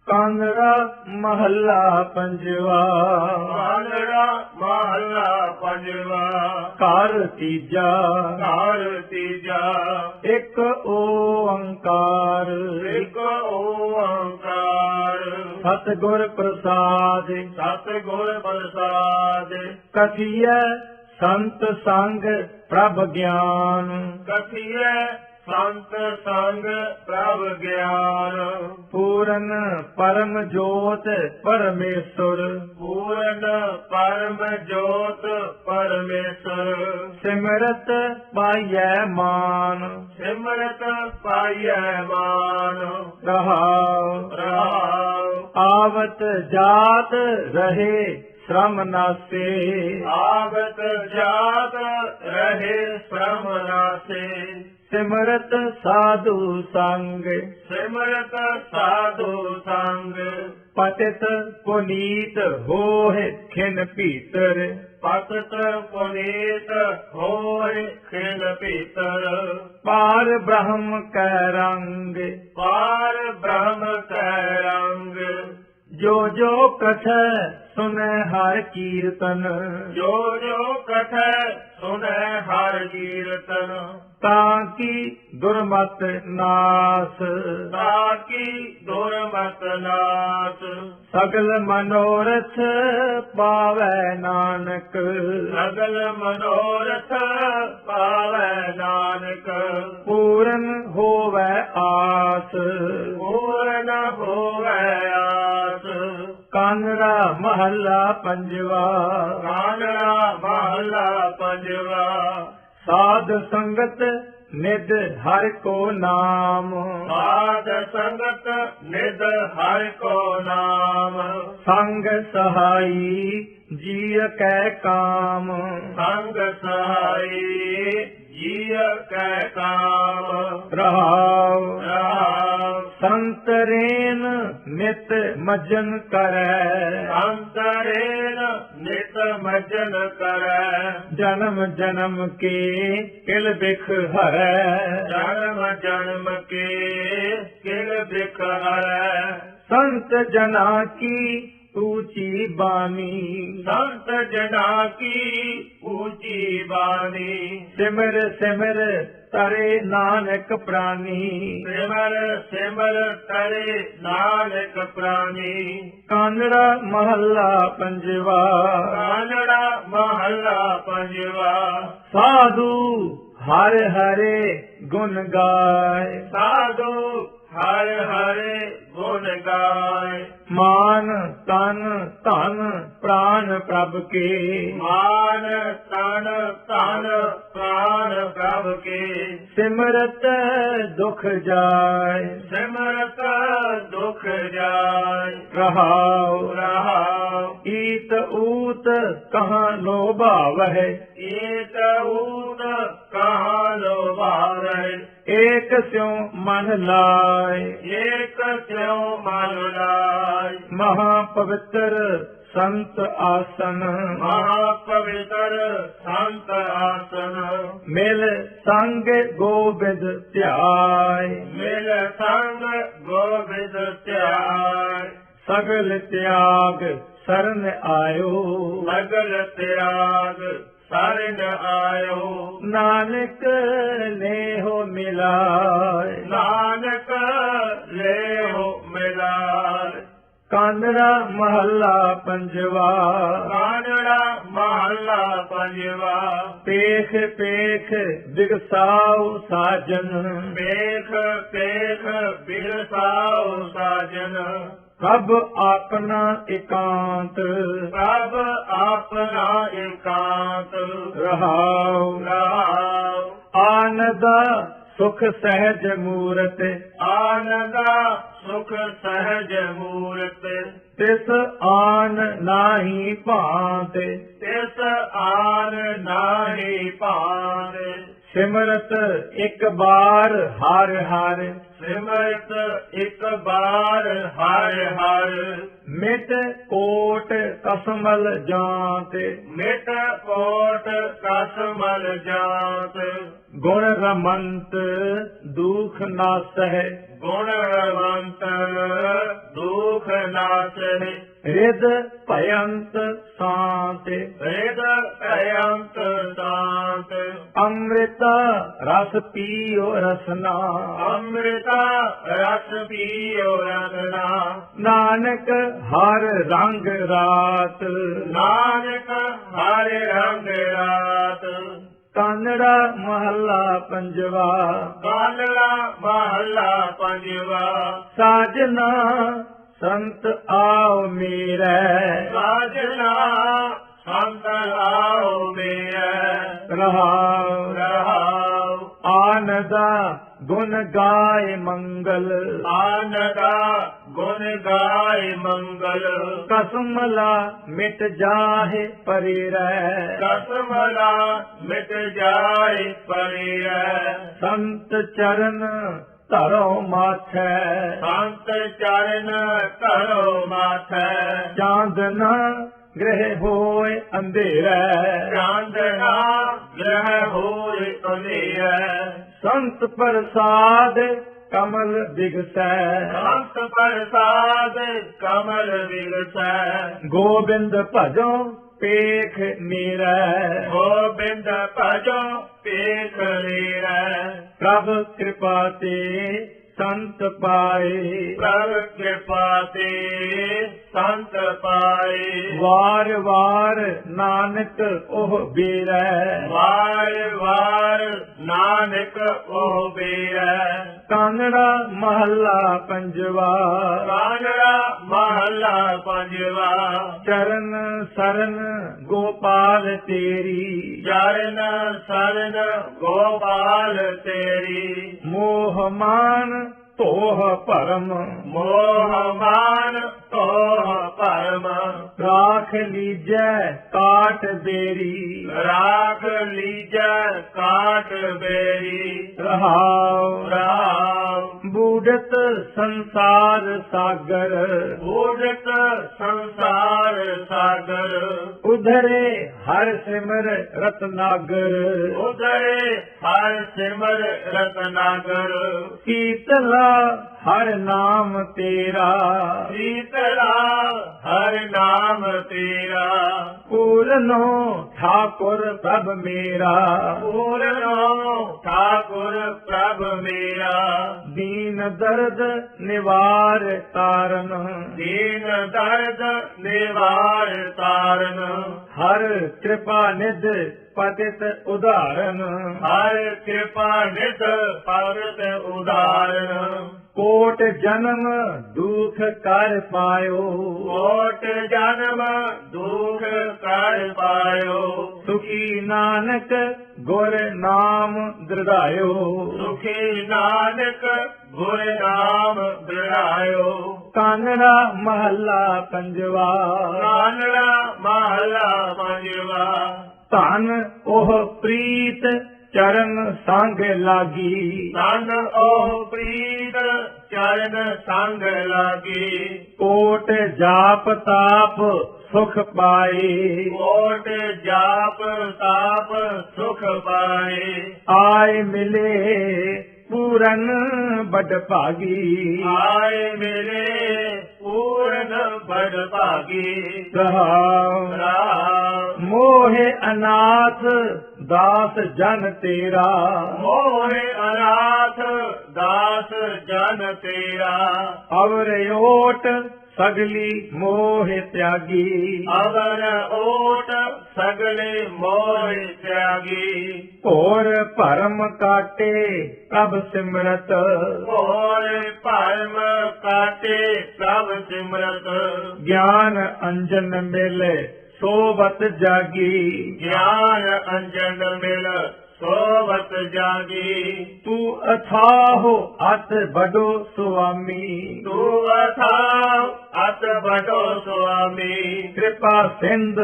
ਕਾਂਗੜਾ ਮਹੱਲਾ ਪੰਜਵਾ। ਕਾਂਗੜਾ ਮਹੱਲਾ ਪੰਜਵਾ। ਘਰ ਤੀਜਾ। ਘਰ ਤੀਜਾ। ਇੱਕ ਓੰਕਾਰ। ਇੱਕ ਓੰਕਾਰ। ਸਤਿਗੁਰ ਪ੍ਰਸਾਦ। ਸਤਿਗੁਰ ਪ੍ਰਸਾਦ। ਕਥੀਐ ਸੰਤ ਸੰਗ ਪ੍ਰਭ ਗਿਆਨ। ਕਥੀਐ ਸੰਤ ਸੰਗ ਪ੍ਰਭ ਗਿਆਨ। ਪੂਰਨ ਪਰਮ ਜੋਤ ਪਰਮੇਸ਼ਰ। ਪੂਰਨ ਪਰਮ ਜੋਤ ਪਰਮੇਸ਼ਰ। ਸਿਮਰਤ ਪਾਈਐ ਮਾਨ। ਸਿਮਰਤ ਪਾਈਐ ਮਾਨ। ਰਹਾਉ। ਰਹਾਉ। ਆਵਤ ਜਾਤ ਰਹੇ ਸ਼ਰਮ ਨਾਸੇ। ਆਵਤ ਜਾਤ ਰਹੇ ਸ਼ਰਮ ਨਾਸੇ। ਸਿਮਰਤ ਸਾਧੂ ਸੰਗ। ਸਿਮਰਤ ਸਾਧੂ ਸੰਗ। ਪਤਿਤ ਪੁਨੀਤ ਹੋਏ ਖਿਨ ਭੀਤਰ। ਪਤਿਤ ਪੁਨੀਤ ਹੋਏ ਖਿਨ ਭੀਤਰ। ਪਾਰ ਬ੍ਰਹਮ ਕੈ ਰੰਗ। ਪਾਰ ਬ੍ਰਹਮ ਕੈ ਰੰਗ। ਜੋ ਜੋ ਕਥੈ ਸੁਨੈ ਹਰ ਕੀਰਤਨ। ਜੋ ਜੋ ਕਥੈ ਸੁਨੈ ਹਰ ਕੀਰਤਨ। ਤਾਂ ਕੀ ਦੁਰਮਤ ਨਾਸ। ਤਾਕੀ ਦੁਰਮਤ ਨਾਸ। ਸਗਲ ਮਨੋਰਥ ਪਾਵੈ ਨਾਨਕ। ਸਗਲ ਮਨੋਰਥ ਪਾਵੈ ਨਾਨਕ। ਪੂਰਨ ਹੋਵੈ ਆਸ। ਪੂਰਨ ਹੋਵੈ ਆਸ। ਕਾਂਗੜਾ ਮਹੱਲਾ ਪੰਜਵਾ। ਕਾਂਗੜਾ ਮਹੱਲਾ ਪੰਜਵਾ। ਸਾਧ ਸੰਗਤ ਨਿਧ ਹਰਿ ਕੋ ਨਾਮ। ਸਾਧ ਸੰਗਤ ਨਿਧ ਹਰਿ ਕੋ ਨਾਮ। ਸੰਗ ਸਹਾਈ ਜੀਅ ਕੈ ਕਾਮ। ਸੰਗ ਸਹਾਈ ਜੀਅ ਕੈ ਕਾਮ। ਰਹਾਉ। ਰਹਾਉ। ਸੰਤਰੇਨ ਨਿਤ ਮਜਨ ਕਰੈ। ਅੰਤਰੇਨ ਨਿਤ ਮਜਨ ਕਰੈ। ਜਨਮ ਜਨਮ ਕੇ ਕਿਲ ਬਿਖ ਹਰੈ। ਜਨਮ ਜਨਮ ਕੇ ਕਿਲ ਬਿਖ ਹਰੈ। ਸੰਤ ਜਨਾ ਕੀ ਊਚੀ ਬਾਣੀ। ਸੰਤ ਜਨਾ ਕੀ ਊਚੀ ਬਾਣੀ। ਸਿਮਰ ਸਿਮਰ ਤਰੇ ਨਾਨਕ ਪ੍ਰਾਨੀ। ਸਿਮਰ ਸਿਮਰ ਤਰੇ ਨਾਨਕ ਪ੍ਰਾਨੀ। ਕਾਂਗੜਾ ਮਹੱਲਾ ਪੰਜਵਾ। ਕਾਂਗੜਾ ਮਹੱਲਾ ਪੰਜਵਾ। ਸਾਧੂ ਹਰ ਹਰੇ ਗੁਣ ਗਾਏ। ਸਾਧੂ ਹਰ ਹਰੇ ਗੁਣ ਗਾਏ। ਮਾਨ ਤਨ ਧਨ ਪ੍ਰਾਨ ਪ੍ਰਭ ਕੇ। ਮਾਨ ਤਨ ਧਨ ਪ੍ਰਾਨ ਪ੍ਰਭ ਕੇ। ਸਿਮਰਤ ਦੁਖ ਜਾਏ। ਸਿਮਰਤ ਦੁਖ ਜਾਏ। ਰਹਾਉ। ਰਹਾਉ। ਈਤ ਊਤ ਕਹਾਂ ਲੋਭਾਵਹਿ। ਏਤ ਊਤ ਕਹਾਂ ਲੋਭਾਵਹਿ। ਏਕ ਸਿਉ ਮਨ ਲਾਇ। ਏਕ ਸਿਉ ਮਨ ਲਾਇ। ਮਹਾ ਪਵਿੱਤਰ ਸੰਤ ਆਸਨ। ਮਹਾ ਪਵਿੱਤਰ ਸੰਤ ਆਸਨ। ਮਿਲ ਸੰਗ ਗੋਬਿੰਦ ਧਿਆਇ। ਮਿਲ ਸੰਗ ਗੋਬਿੰਦ ਧਿਆਇ। ਸਗਲ ਤਿਆਗ ਸਰਨ ਆਇਓ। ਸਗਲ ਤਿਆਗ ਸਰਨ ਆਇਓ। ਨਾਨਕ ਲੇਹੁ ਮਿਲਾਇ। ਨਾਨਕ ਲੇਹੁ ਮਿਲਾਇ। ਕਾਂਗੜਾ ਮਹੱਲਾ ਪੰਜਵਾ। ਕਾਂਗੜਾ ਮਹੱਲਾ ਪੰਜਵਾ। ਪੇਖ ਪੇਖ ਬਿਗਸਾਉ ਸਾਜਨ। ਪੇਖ ਪੇਖ ਬਿਰਸਾਉ ਸਾਜਨ। ਪ੍ਰਭ ਆਪਣਾ ਇਕਾਂਤ। ਪ੍ਰਭ ਆਪਣਾ ਇਕਾਂਤ। ਰਹਾਉ। ਰਹਾਉ। ਆਨੰਦਾ ਸੁਖ ਸਹਿਜ ਮੂਰਤ। ਆਨੰਦਾ ਸੁਖ ਸਹਿਜ ਮੂਰਤ। ਤਿਸ ਆਨ ਨਾਹੀ ਭਾਂਤ। ਤਿਸ ਆਨ ਨਾਹੀ ਭਾਂਤ। ਸਿਮਰਤ ਇੱਕ ਬਾਰ ਹਰ ਹਰ। ਸਿਮਰਤ ਇੱਕ ਬਾਰ ਹਰ ਹਰ। ਮਿਟ ਕੋਟ ਕਸਮਲ ਜਾਂਤ ਮਿਟ ਕੋਟ ਕਸਮਲ ਜਾਂਤ ਗੁਣ ਰਮੰਤ ਦੁਖ ਨਾਸਹਿ ਗੁਣਵੰਤ ਦੁਖ ਨਾਸਹਿ ਰਿਦ ਭਯੰਤ ਸ਼ਾਂਤ ਵੇਦ ਭਯੰਤ ਸ਼ਾਂਤ ਅੰਮ੍ਰਿਤ ਰਸ ਪੀਓ ਰਸਨਾ ਅੰਮ੍ਰਿਤਾ ਰਸ ਪੀਓ ਰਸਨਾ ਨਾਨਕ ਹਰ ਰੰਗ ਰਾਤ ਨਾਨਕ ਹਰਿ ਰੰਗ ਰਾਤ ਕਾਨੜਾ ਮਹੱਲਾ ਪੰਜਵਾ ਕਾਨੜਾ ਮਹੱਲਾ ਪੰਜਵਾ ਸਾਜਨਾ ਸੰਤ ਆਓ ਮੇਰੇ ਸਾਜਨਾ ਸੰਤ ਆਓ ਮੇਰੇ ਰਹਾਉ ਰਹਾਉ ਆਨੰਦਾ ਗੁਣ ਗਾਏ ਮੰਗਲ ਆਨੰਦਾ ਗੁਣ ਗਾਏ ਮੰਗਲ ਕਸਮਲਾ ਮਿਟ ਜਾਹੇ ਪਰੇ ਰਹਿ ਕਸਮਲਾ ਮਿਟ ਜਾਏ ਪਰੇ ਸੰਤ ਚਰਨ ਧਰੋ ਮਾਥੈ ਸੰਤ ਚਰਨ ਧਰੋ ਮਾਥੈ ਚਾਂਦਨਾ ਗ੍ਰਹਿ ਹੋਏ ਅੰਧੇਰਾ ਚਾਂਦਨਾ ਗ੍ਰਹਿ ਹੋਏ ਅੰਧੇਰਾ ਸੰਤ ਪ੍ਰਸਾਦ ਕਮਲ ਦਿਗਸੈ ਸੰਤ ਪ੍ਰਸਾਦ ਕਮਲ ਵਿਗਸੈ ਗੋਬਿੰਦ ਭਜੋ ਪੇਖ ਮੇਰਾ ਗੋਬਿੰਦ ਭਜੋ ਪੇਖ ਲੀਰੈ ਪ੍ਰਭ ਕਿਰਪਾ ਤੇ ਸੰਤ ਪਾਏ ਪ੍ਰਭ ਕਿਰਪਾ ਤੇ ਸੰਤ ਪਾਏ ਵਾਰ ਵਾਰ ਨਾਨਕ ਉਹ ਬੇਰੈ ਵਾਰ ਵਾਰ ਨਾਨਕ ਉਹ ਬੇਰੈ ਕਾਨੜਾ ਮਹੱਲਾ ਪੰਜਵਾ ਕਾਨੜਾ ਮਹੱਲਾ ਪੰਜਵਾ ਚਰਨ ਸਰਨ ਗੋਪਾਲ ਤੇਰੀ ਚਰਨ ਸਰਨ ਗੋਪਾਲ ਤੇਰੀ ਮੋਹ ਮਾਨ ਤੋਹ ਭਰਮ ਮੋਹ ਮਾਨ ਤੋਹ ਭਰਮ ਰਾਖ ਲੀਜੈ ਕਾਟ ਬੇਰੀ ਰਾਖ ਲੀਜੈ ਕਾਟ ਬੇਰੀ ਰਹਾਉ ਰਾਮ ਬੂਢਤ ਸੰਸਾਰ ਸਾਗਰ ਬੂਢਤ ਸੰਸਾਰ ਸਾਗਰ ਉਧਰੇ ਹਰ ਸਿਮਰ ਰਤਨਾਗਰ ਉਦਰੇ ਹਰ ਸਿਮਰ ਰਤਨਾਗਰ ਕੀਤਲਾ ਹਰ ਨਾਮ ਤੇਰਾ ਸੀਤਲਾ ਹਰ ਨਾਮ ਤੇਰਾ ਪੂਰਨੋ ਠਾਕੁਰ ਪ੍ਰਭ ਮੇਰਾ ਪੂਰਨੋ ਠਾਕੁਰ ਪ੍ਰਭ ਮੇਰਾ ਦੀਨ ਦਰਦ ਨਿਵਾਰ ਤਾਰਨ ਦੀਨ ਦਰਦ ਨਿਵਾਰ ਤਾਰਨ ਹਰ ਕਿਰਪਾ ਨਿਧ ਪਤਿਤ ਉਦਾਹਰਨ ਹਰ ਕਿਰਪਾ ਨਿਧ ਭਗਤ ਉਦਾਹਰਨ ਕੋਟ ਜਨਮ ਦੁਖ ਕਰ ਪਾਇਓ ਕੋਟ ਜਨਮ ਦੁਖ ਕਰ ਪਾਇਓ ਸੁਖੀ ਨਾਨਕ ਗੁਰ ਨਾਮ ਦ੍ਰਿੜਾਇਓ ਸੁਖੀ ਨਾਨਕ ਗੁਰ ਨਾਮ ਦ੍ਰਿੜਾਇਓ ਕਾਨੜਾ ਮਹੱਲਾ ਪੰਜਵਾ ਕਾਨੜਾ ਮਹੱਲਾ ਪੰਜਵਾ ਧਨ ਉਹ ਪ੍ਰੀਤ ਚਰਨ ਸੰਗ ਲਾਗੀ ਤਨ ਉਹ ਪ੍ਰੀਤ ਚਰਨ ਸੰਗ ਲਾਗੀ ਕੋਟ ਜਾਪ ਤਾਪ ਸੁਖ ਪਾਏ ਕੋਟ ਜਾਪ ਤਾਪ ਸੁਖ ਪਾਏ ਆਏ ਮਿਲੇ ਪੂਰਨ ਬੜ ਭਾਗੀ ਆਏ ਮੇਰੇ ਪੂਰਨ ਬੜ ਭਾਗੀ ਰਹਾਉ ਰਾਮ ਮੋਹਿ ਅਨਾਥ ਦਾਸ ਜਨ ਤੇਰਾ ਮੋਹਿ ਅਨਾਥ ਦਾਸ ਜਨ ਤੇਰਾ ਅਵਰ ਓਟ ਸਗਲੀ ਮੋਹ ਤਿਆਗੀ ਅਵਰ ਓਟ ਸਗਲੇ ਮੋਹ ਤਿਆਗੀ ਭੋਰ ਭਰਮ ਕਾਟੇ ਪ੍ਰਭ ਸਿਮਰਤ ਹੋਰ ਭਰਮ ਕਾਟੇ ਪ੍ਰਭ ਸਿਮਰਤ ਗਿਆਨ ਅੰਜਨ ਮਿਲੇ ਸੋਬਤ ਜਾਗੀ ਗਿਆਨ ਅੰਜਨ ਮਿਲ ਸੋਵਤ ਜਾਗੀ ਤੂੰ ਅਥਾਹੋ ਅਤ ਬਡੋ ਸੁਆਮੀ ਤੂੰ ਅਥਾ ਅਤ ਬਡੋ ਸੁਆਮੀ ਕਿਰਪਾ ਸਿੰਧ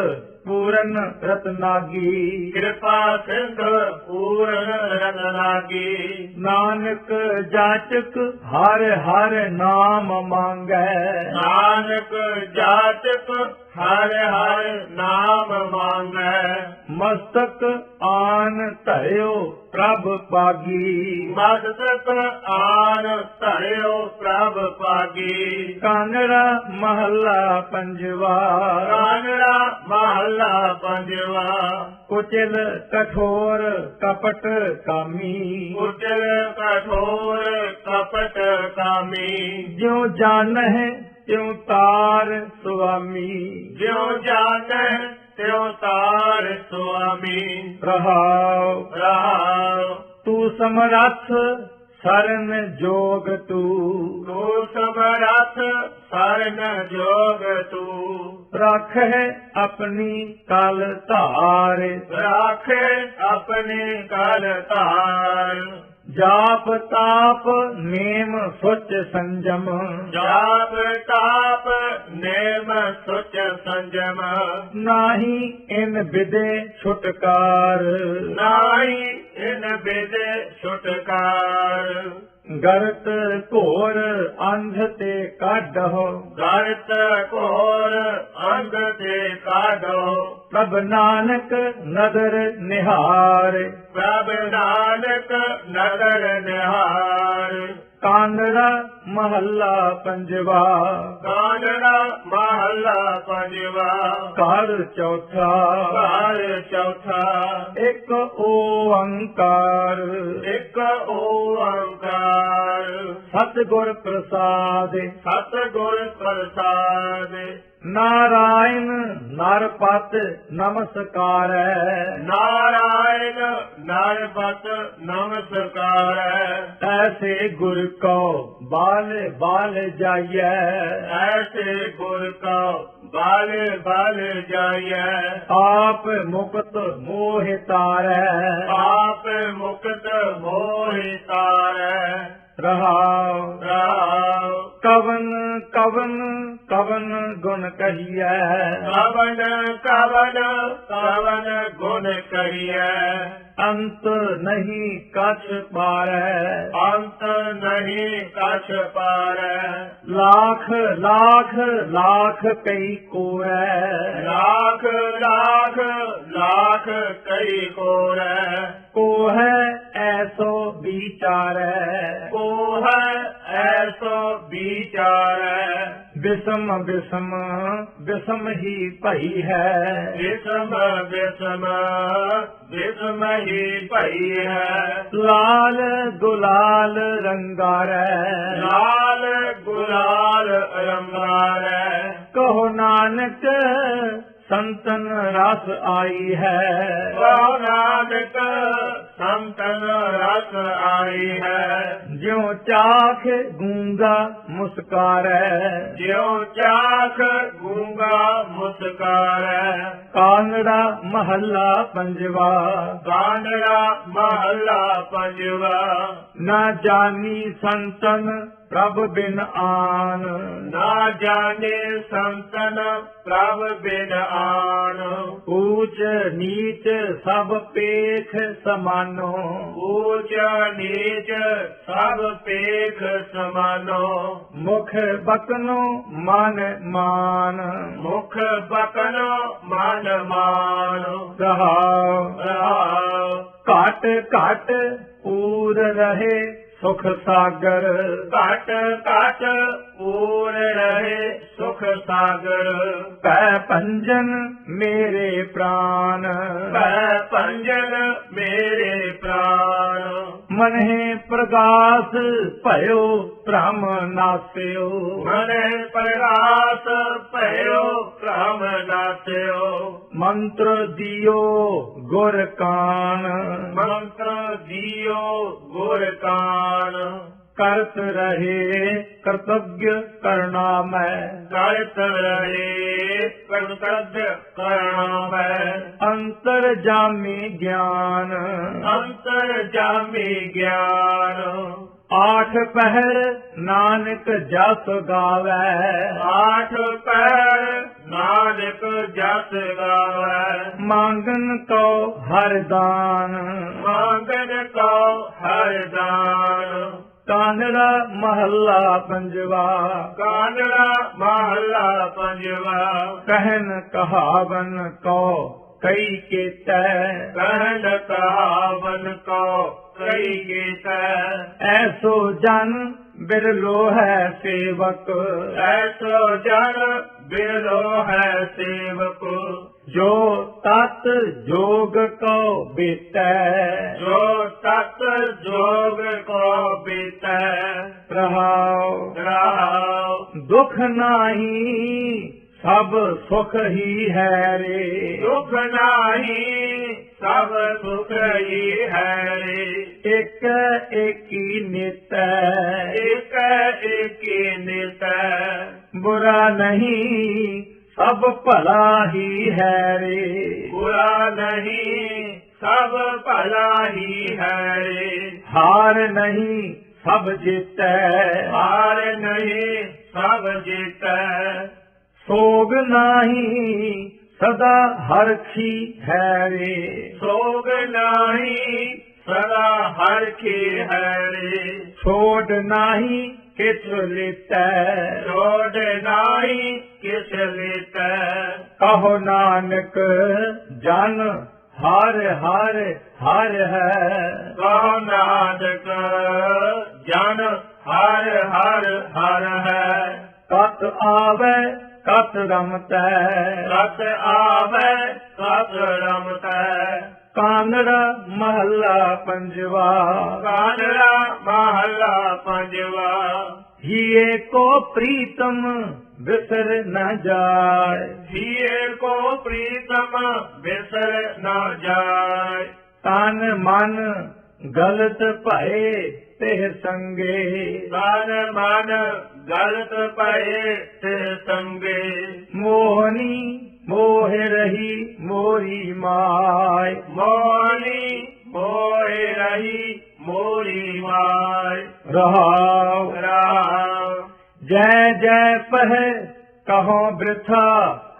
ਪੂਰਨ ਰਤਨਾਗੀ। ਕਿਰਪਾ ਸਿੰਧ ਪੂਰਨ ਰਤਨਾਗੀ। ਨਾਨਕ ਜਾਚਕ ਹਰ ਹਰ ਨਾਮ ਮੰਗੈ। ਨਾਨਕ ਜਾਚਕ ਹਰ ਹਰ ਨਾਮ ਮੰਗੈ। ਮਸਤਕ ਆਨ ਧਰਿਓ ਪ੍ਰਭ ਪਾਗੀ। ਮਸਤਕ ਆਨ ਧਰਿਓ ਪ੍ਰਭ ਪਾਗੀ। ਕਾਨੜਾ ਮਹੱਲਾ ਪੰਜਵਾ। ਕਾਨੜਾ ਮਹੱਲਾ ਪੰਜਵਾ। ਕੁਚਲ ਕਠੋਰ ਕਪਟ ਕਾਮੀ। ਕੁਚਲ ਕਠੋਰ ਕਪਟ ਕਾਮੀ। ਜਿਉ ਜਾਣਹਿ ਤਿਉ ਤਾਰ ਸੁਆਮੀ। ਜਿਉ ਜਾਣੈ ਤਿਉ ਤਾਰ ਸੁਆਮੀ। ਰਹਾਉ ਰਹਾਉ ਤੂੰ ਸਮਰੱਥ ਸਰਨ ਜੋਗ ਤੂੰ। ਤੂੰ ਸਮਰੱਥ ਸਰਨ ਜੋਗ ਤੂੰ। ਰੱਖੈ ਆਪਣੀ ਕਲ ਧਾਰ। ਰਾਖੇ ਆਪਣੇ ਕਲ ਧਾਰ। ਜਾਪ ਤਾਪ ਨੇਮ ਸੁਚ ਸੰਜਮ। ਜਾਪ ਤਾਪ ਨੇਮ ਸੁਚ ਸੰਜਮ। ਨਾਹੀ ਇਨ ਵਿਦੇ ਛੁਟਕਾਰ। ਨਾਹੀ ਇਨ ਬਿਦੇ ਛੁਟਕਾਰ। ਗਰਤ ਘੋਰ ਅੰਧ ਤੇ ਕਾਢੋ। ਗਰਤ ਘੋਰ ਅੰਧ ਤੇ ਕਾਢੋ। ਪ੍ਰਭ ਨਾਨਕ ਨਦਰ ਨਿਹਾਰ। ਪ੍ਰਭ ਨਾਨਕ ਨਦਰ ਨਿਹਾਰ। ਕਾਨੜਾ ਮਹੱਲਾ ਪੰਜਵਾ। ਕਾਨੜਾ ਮਹੱਲਾ ਪੰਜਵਾ। ਘਰ ਚੌਥਾ। ਘਰ ਚੌਥਾ। ਇੱਕ ਓੰਕਾਰ। ਇੱਕ ਓੰਕਾਰ। ਸਤਿਗੁਰ ਪ੍ਰਸਾਦ। ਸਤਿਗੁਰ ਪ੍ਰਸਾਦ। ਨਾਰਾਇਣ ਨਰਪਤ ਨਮਸਕਾਰੈ। ਨਾਰਾਇਣ ਨਰਪਤ ਨਮਸਕਾਰੈ। ਐਸੇ ਗੁਰ ਕੋ ਬਾਲ ਬਾਲ ਜਾਈਐ। ਐਸੇ ਗੁਰ ਕਾ ਬਾਲ ਬਾਲ ਜਾਈਐ। ਆਪ ਮੁਕਤ ਮੋਹਿ ਤਾਰੈ। ਆਪ ਮੁਕਤ ਮੋਹਿ ਤਾਰੈ। ਰਹਾਉ ਰਾਉ ਕਵਨ ਕਵਨ ਕਵਨ ਗੁਣ ਕਹੀਐ। ਕਵਨ ਕਵਨ ਕਵਨ ਗੁਣ ਕਹੀਐ। ਅੰਤ ਨਹੀਂ ਕਛ ਪਾਰੈ। ਅੰਤ ਨਹੀਂ ਕਛ ਪਾਰੈ। ਲਾਖ ਲਾਖ ਲਾਖ ਕਈ ਕੋਰੈ। ਲਾਖ ਲਾਖ ਲਾਖ ਕਈ ਕੋਰੈ। ਕੋਹੈ ਐਸੋ ਵਿਚਾਰੈ। ਕੋਹ ਐਸੋ ਵਿਚਾਰੈ। ਬਿਸਮ ਬਿਸਮ ਬਿਸਮ ਹੀ ਭਈ ਹੈ। ਵਿਸਮ ਵਿਸਮ ਵਿਸਮ ਹੀ ਭਈ ਹੈ। ਲਾਲ ਗੁਲਾਲ ਰੰਗਾਰੈ। ਲਾਲ ਗੁਲਾਲ ਰੰਗਾਰੈ। ਕਹੋ ਨਾਨਕ ਸੰਤਨ ਰਸ ਆਈ ਹੈ। ਕਹੋ ਨਾਨਕ ਸੰਤਨ ਰਸ ਆਈ ਹੈ। ਜਿਉ ਚਾਖ ਗੂੰਗਾ ਮੁਸਕਾਰੈ। ਜਿਉ ਚਾਖ ਗੂੰਗਾ ਮੁਸਕਾਰੈ। ਕਾਨੜਾ ਮਹੱਲਾ ਪੰਜਵਾ। ਕਾਨੜਾ ਮਹੱਲਾ ਪੰਜਵਾ। ਨਾ ਜਾਨੀ ਸੰਤਨ ਪ੍ਰਭ ਬਿਨ ਆਨ। ਨਾ ਜਾਣੇ ਸੰਤਨ ਪ੍ਰਭ ਬਿਨ ਆਨ। ਊਚ ਨੀਚ ਸਭ ਪੇਖ ਸਮਾਨੋ। ਊਚ ਨੀਚ ਸਭ ਪੇਖ ਸਮਾਨੋ। ਮੁਖ ਬਕਨੋ ਮਨ ਮਾਨ। ਮੁਖ ਬਕਨੋ ਮਨ ਮਾਨ। ਰਹਾਉ ਰਹਾਉ ਘਟ ਘਟ ਪੂਰ ਰਹੇ ਸੁਖ ਸਾਗਰ। ਘਟ ਘਟ ਪੂਰ ਰਹੇ ਸੁਖ ਸਾਗਰ। ਪੈ ਪੰਜਨ ਮੇਰੇ ਪ੍ਰਾਨ। ਭੈ ਭੰਜਨ ਮੇਰੇ ਪ੍ਰਾਨ। ਮਨਹਿ ਪ੍ਰਗਾਸ ਭਇਓ ਭ੍ਰਮ ਨਾਸਿਓ। ਮਨੇ ਪ੍ਰਗਾਸ ਭਇਓ ਭ੍ਰਮ ਨਾਸਿਓ। ਮੰਤਰ ਦਿਓ ਗੁਰ ਕਾਨ। ਮੰਤਰ ਦਿਓ ਗੁਰ ਕਾਨ। ਕਰਤ ਰਹੇ ਕਰਤੱਵ ਕਰਨਾ ਮੈਂ। ਕਰਤ ਰਹੇ ਕਰਤੱਵ ਕਰਣਾ ਮੈਂ। ਅੰਤਰ ਜਾਮੀ ਗਿਆਨ। ਅੰਤਰ ਜਾਮੀ ਗਿਆਨ। ਆਠ ਪਹਿਰ ਨਾਨਕ ਜਸ ਗਾਵੈ। ਆਠ ਪਹਿਰ ਨਾਨਕ ਜਸ ਗਾਵੈ ਮੰਗਨ ਕੋ ਹਰ ਦਾਨ ਮੰਗਨ ਕੋ ਹਰ ਦਾਨ ਕਾਨੜਾ ਮਹੱਲਾ ਪੰਜਵਾ ਕਾਨੜਾ ਮਹੱਲਾ ਪੰਜਵਾ ਕਹਿਨ ਕਹਾਵਨ ਕੋ ਕਈ ਕੇਤੈ ਕਹਿਣ ਕਹਾਵਨ ਕੋ ਕਈ ਗੀਤੈ ਐਸੋ ਜਨ ਬਿਰਲੋ ਹੈ ਸੇਵਕ ਐਸੋ ਜਨ ਬਿਰਲੋ ਹੈ ਸੇਵਕ ਜੋ ਤਤ ਜੋਗ ਕੋ ਬੀਤੈ ਜੋ ਤਤ ਜੋਗ ਕੋ ਬੀਤੈ ਰਹਾਉ ਰਹਾਉ ਦੁਖ ਨਾਹੀ ਸਭ ਸੁਖ ਹੀ ਹੈ ਰੇ ਦੁਖ ਨਾਹੀ ਸਭ ਸੁਖ ਹੀ ਹੈ ਰੇ ਇਕ ਏਕੀ ਨਿਤ ਇਕ ਏਕੀ ਨਿਤੈ ਬੁਰਾ ਨਹੀਂ ਸਭ ਭਲਾ ਹੀ ਹੈ ਰੇ ਬੁਰਾ ਨਹੀਂ ਸਭ ਭਲਾ ਹੀ ਹੈ ਰੇ ਹਾਰ ਨਹੀਂ ਸਭ ਜਿੱਤੈ ਹਾਰ ਨਹੀਂ ਸਭ ਜੀਤੈ ਸੋਗ ਨਾਹੀ ਸਦਾ ਹਰਖੀ ਹੈ ਰੇ ਸੋਗ ਨਾਹੀ ਸਦਾ ਹਰ ਕੀ ਹੈ ਰੇ ਛੋੜ ਨਾਹੀ ਕਿਛ ਲਿਤੈ ਛੋੜ ਨਾਹੀ ਕਿਸ ਲਿਤੈ ਕਹੋ ਨਾਨਕ ਜਨ ਹਰ ਹਰ ਹਰ ਹੈ ਕਹੋ ਨਾਨਕ ਜਨ ਹਰ ਹਰ ਹਰ ਹੈ ਕਤ ਆਵੇ ਕਤ ਰਮਤੈ ਸਤ ਆਵੈ ਸਤ ਰਮਤੈ ਕਾਨੜਾ ਮਹੱਲਾ ਪੰਜਵਾ ਕਾਨੜਾ ਮਹੱਲਾ ਪੰਜਵਾ ਹੀਏ ਕੋ ਪ੍ਰੀਤਮ ਵਿਸਰ ਨ ਜਾਏ ਜੀਏ ਕੋ ਪ੍ਰੀਤਮ ਬਿਸਰ ਨਾ ਜਾਏ ਤਨ ਮਨ ਗਲਤ ਭਏ ਤੇ ਸੰਗੇ ਤਨ ਮਨ ਗਲਤ ਪਏ ਤੇ ਸੰਗੇ ਮੋਹਨੀ ਮੋਹ ਰਹੀ ਮੋਰੀ ਮਾਇ ਮੋਹਨੀ ਮੋਹਿ ਰਹੀ ਮੋਰੀ ਮਾਇ ਰਹਾਉ ਰਾਮ ਜੈ ਜੈ ਪਹਿ ਕਹੋ ਬ੍ਰਿਥਾ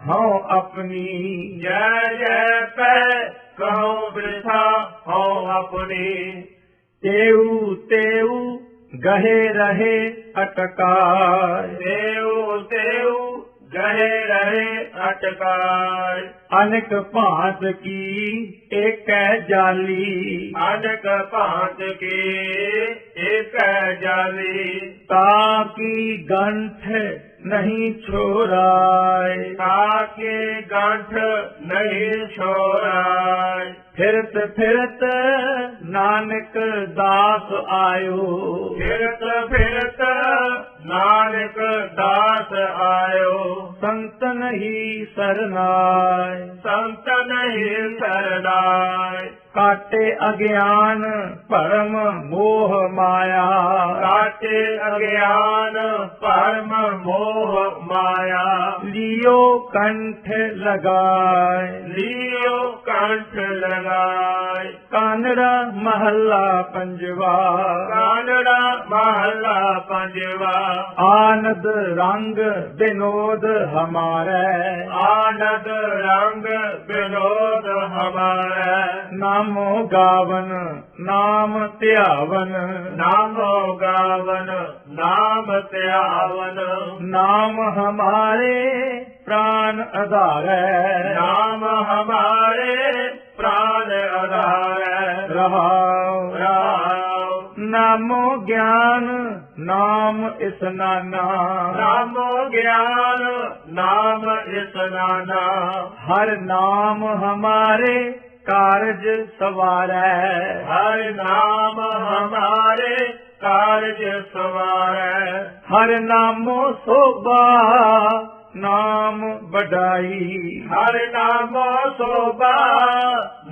ਹਉ ਆਪਣੀ ਜੈ ਜੈ ਪੈ ਕਹੋ ਬਿਰਥਾ ਹੋ ਆਪਣੀ ਤੇਉ ਤੇਉ ਗਹੇ ਰਹੇ ਅਟਕਾਇ ਦੇਉ ਦੇਉ ਗਹੇ ਰਹੇ ਅਟਕਾਇ ਅਨਕ ਭਾਂਤ ਕੀ ਏਕੈ ਜਾਲੀ ਅਨਕ ਭਾਂਤ ਕੀ ਏਕ ਜਾਲੀ ਤਾ ਕੀ ਗੰਠ ਨਹੀਂ ਛੋਰਾਏ ਤਾਕੇ ਗੰਠ ਨਹੀਂ ਛੋਰਾਇ ਫਿਰਤ ਫਿਰਤ ਨਾਨਕ ਦਾਸ ਆਇਓ ਫਿਰਤ ਫਿਰਤ ਨਾਨਕ ਦਾਸ ਆਇਓ ਸੰਤਨ ਹੀ ਸਰਨਾਇ ਸੰਤਨ ਹੀ ਸਰਨਾਇ ਕਾਟੇ ਅਗਿਆਨ ਭਰਮ ਮੋਹ ਮਾਇਆ ਕਾਟੇ ਅਗਿਆਨ ਭਰਮ ਮੋਹ ਮਾਇਆ ਲਿਓ ਕੰਠ ਲਗਾਏ ਲਿਓ ਕੰਠ ਲਗਾਇ ਕਾਨੜਾ ਮਹੱਲਾ ਪੰਜਵਾ ਕਾਨੜਾ ਮਹੱਲਾ ਪੰਜਵਾ ਆਨੰਦ ਰੰਗ ਬਿਨੋਦ ਹਮਾਰੇ ਆਨੰਦ ਰੰਗ ਵਿਨੋਦ ਹਮਾਰਾ ਨਾਮੋ ਗਾਵਨ ਨਾਮ ਧਿਆਵਨ ਨਾਮੋ ਗਾਵਨ ਨਾਮ ਧਿਆਵਨ ਨਾਮ ਹਮਾਰੇ ਪ੍ਰਾਨ ਆਧਾਰੈ ਨਾਮ ਹਮਾਰੇ ਪ੍ਰਾਨ ਆਧਾਰੈ ਰਹਾਉ ਰਾਮ ਨਾਮੋ ਗਿਆਨ ਨਾਮ ਇਸਨਾਨਾ ਨਾਮੋ ਗਿਆਨ ਨਾਮ ਇਸਨਾਨਾ ਹਰ ਨਾਮ ਹਮਾਰੇ ਕਾਰਜ ਸਵਾਰੈ ਹਰ ਨਾਮ ਹਮਾਰੇ ਕਾਰਜ ਸਵਾਰੈ ਹਰ ਨਾਮੋ ਸੋਭਾ ਨਾਮ ਵਡਾਈ ਹਰ ਨਾਮੋ ਸੋਭਾ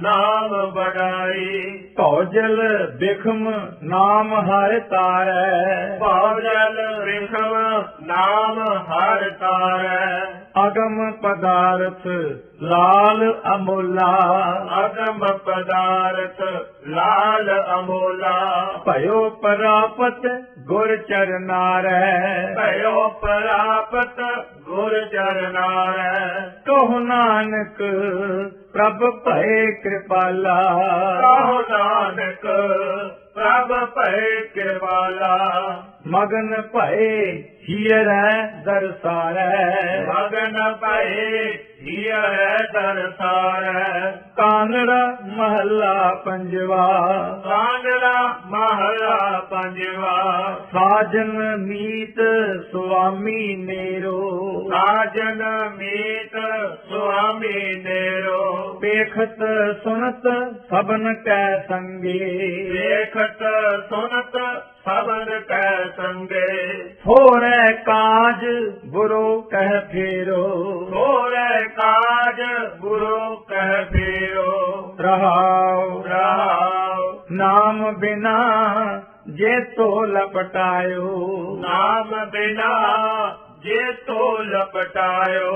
ਨਾਮ ਬੜਾਈ ਭੌਜਲ ਬਿਖਮ ਨਾਮ ਹਰ ਤਾਰੈ ਭੌਜਲ ਵਿਖਮ ਨਾਮ ਹਰ ਤਾਰੈ ਅਗਮ ਪਦਾਰਥ ਲਾਲ ਅਮੋਲਾ ਅਗਮ ਪਦਾਰਥ ਲਾਲ ਅਮੋਲਾ ਭਇਓ ਪਰਾਪਤ ਗੁਰ ਚਰਨਾਰੈ ਭਇਓ ਪ੍ਰਾਪਤ ਗੁਰ ਚਰਨਾਰੈ ਕਹੁ ਨਾ कृपाला। ਕਹੋ ਨਾਨਕ ਪ੍ਰਭ ਭਏ ਕਿਰਪਾਲਾ। मगन भये हीरै दरसारै। ਮਗਨ ਭਏ ਹੀਰੇ ਦਰਸਾਰੈ। कानड़ा महला पंजवा। ਕਾਂਗੜਾ ਮਹਲਾ ਪੰਜਵਾ। साजन मीत स्वामी नेरो। ਸਾਜਨ ਮੀਤ ਸੁਆਮੀ ਨੇਰੋ। पेखत सुनत सबन कै संगे। ਵੇਖਤ ਸੁਨਤ ਸਬਨ ਕੈ ਸੰਗੇ। थोरै काज बुरो कह फेरो। ਹੋਰੇ ਕਾਜ ਗੁਰੂ ਕਹਿ ਫੇਰੋ। रहाओ ਰਹਾਉ नाम बिना जे तो लपटायो। ਨਾਮ ਬਿਨਾ ਜੇ ਤੋ ਲਪਟਾਇਓ।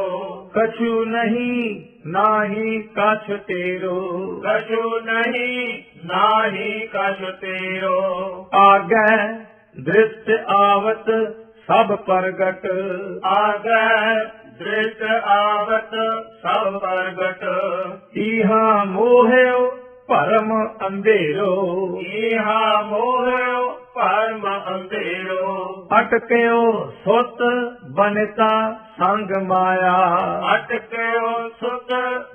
कछु नहीं नाही कछ तेरो। ਕਛੂ ਨਹੀਂ ਨਾਹੀ ਕਛ ਤੇਰੋ। आगे दृष्ट आवत सब प्रगट। ਆਗੈ ਦ੍ਰਿਸ਼ਟ ਆਵਤ ਸਭ ਪ੍ਰਗਟ। इहा मोह्यो परम अंधेरो। ਇਹਾ ਮੋਹਿਓ ਪਰਮ ਅੰਧੇਰੋ। अटक्यो सुत बनता संग माया। ਅਟਕਿਓ ਸੁਤ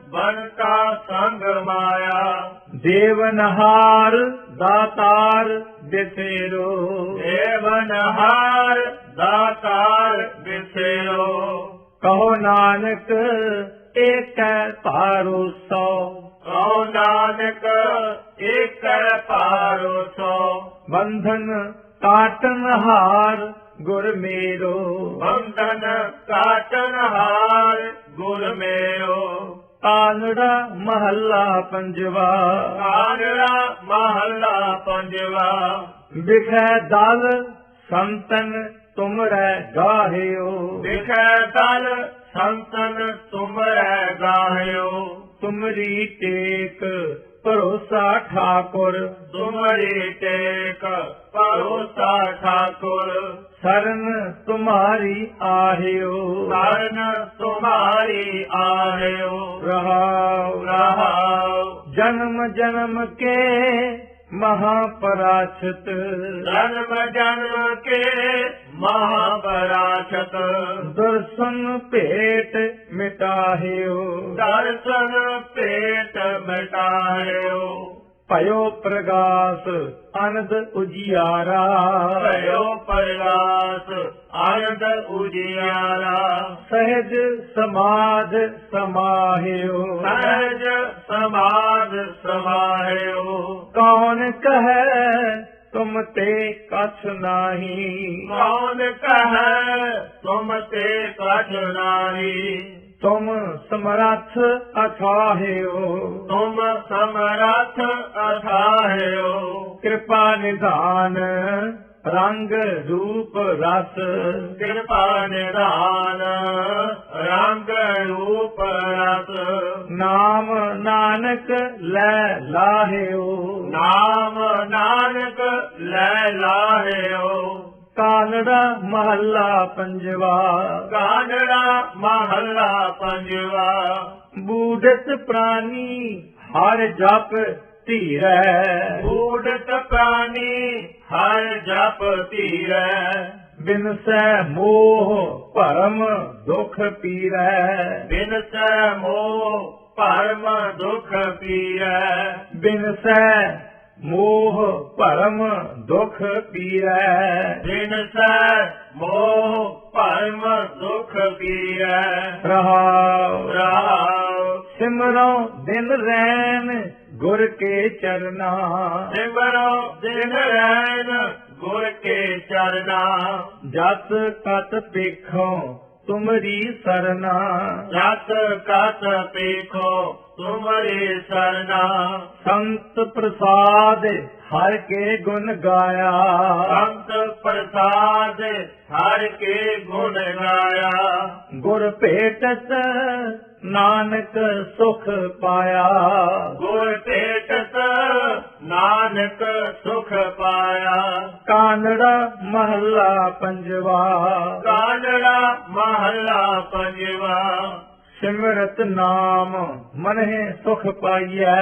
ਬਣਤਾ ਸੰਗ ਮਾਇਆ। देवनहार दातार बिसेरो। ਦੇਵਨਹਾਰ ਦਾਤਾਰ ਬਿਸੇਰੋ। कहो नानक एक पारो सौ। ਕਹੋ ਨਾਨਕ ਏਕ ਪਾਰੋ ਸੋ। बंधन काटन हार गुर मेरो। ਬੰਧਨ ਕਾਟਨ ਹਾਰ ਗੁਰ ਮੇਰੋ। कानड़ा महला पंजवा। ਕਾਂਗੜਾ ਮਹਲਾ ਪੰਜਵਾ। बिखै दल संतन तुमरै गाहियो। ਦਿਖੈ ਦਲ ਸੰਤਨ ਤੁਮਰੈ ਗਾਹਿਓ। तुमरी टेक भरोसा ठाकुर। ਤੁਮਰੀ ਟੇਕ ਭਰੋਸਾ ਠਾकुर। शरण तुम्हारी आहियो। ਸਰਨ ਤੁਮਾਰੀ ਆਹਿਓ। रहाओ ਰਹਾਉ जन्म जन्म के महापराछत। ਜਨਮ ਜਨਮ ਕੇ ਮਹਾਪਰਾਸ਼ਤ। दर्शन भेट मिटाहियो। ਦਰਸ਼ਨ ਭੇਟ ਮਿਟਾਇਓ। भयो प्रगास अनद उजियारा। ਭਇਓ ਪ੍ਰਗਾਸ ਆਨੰਦ ਉਜਿਆਰਾ। सहज समाध समाहियो। ਸਹਿਜ ਸਮਾਧ ਸਮਾਹਿਓ। कौन कहे तुम ते कछ नाही। ਕੌਣ ਕਹੈ ਤੁਮ ਤੇ ਕਛ ਨਾਹੀ। तुम समरथ अथाहियो। ਤੁਮ ਸਮਰਥ ਅਥਾਹਿਓ। कृपा निधान रंग रूप रस। ਕਿਰਪਾ ਨਿਧਾਨ ਰੰਗ ਰੂਪ ਰਸ। नाम नानक लै लाहियो। ਨਾਮ ਨਾਨਕ ਲੈ ਲਾਹਿਓ। कानड़ा महला पंजवा। ਕਾਂਗੜਾ ਮਹਲਾ ਪੰਜਵਾ। बूढ़त प्राणी हर जप धीरै। ਊੜਤ ਪ੍ਰਾਨੀ ਹਰ ਜਪ ਧੀਰੈ। बिनसै मोह भरम दुख पीरै। ਬਿਨਸੈ ਮੋਹ ਪਰਮ ਦੁਖ ਪੀਰੈ। बिनसै मोह भरम दुख पीरै। ਬਿਨਸੈ ਮੋਹ ਪਰਮ ਦੁਖ ਪੀਰੈ। रहाओ ਰਹਾਉ सिमरो दिन रैन गुर के चरना। ਸਿਮਰੋ ਦਿਨ ਰੈਨ ਗੁਰ ਕੇ ਚਰਨਾ। जस कत पेखो तुमरी सरना। ਜਸ ਕਤ ਪੇਖੋ ਤੁਮਰੇ ਸਰਨਾ। संत प्रसाद हर के गुण गाया। ਸੰਤ ਪ੍ਰਸਾਦ ਹਰ ਕੇ ਗੁਣ ਗਾਇਆ। गुर भेटत नानक सुख पाया। ਗੁਰ ਭੇਟਤ ਨਾਨਕ ਸੁਖ ਪਾਇਆ। कानड़ा महला पंजवा। ਕਾਂਗੜਾ ਮਹਲਾ ਪੰਜਵਾ। ਸਿਮਰਤ ਨਾਮ ਮਨਹਿ ਸੁਖ ਪਾਈਐ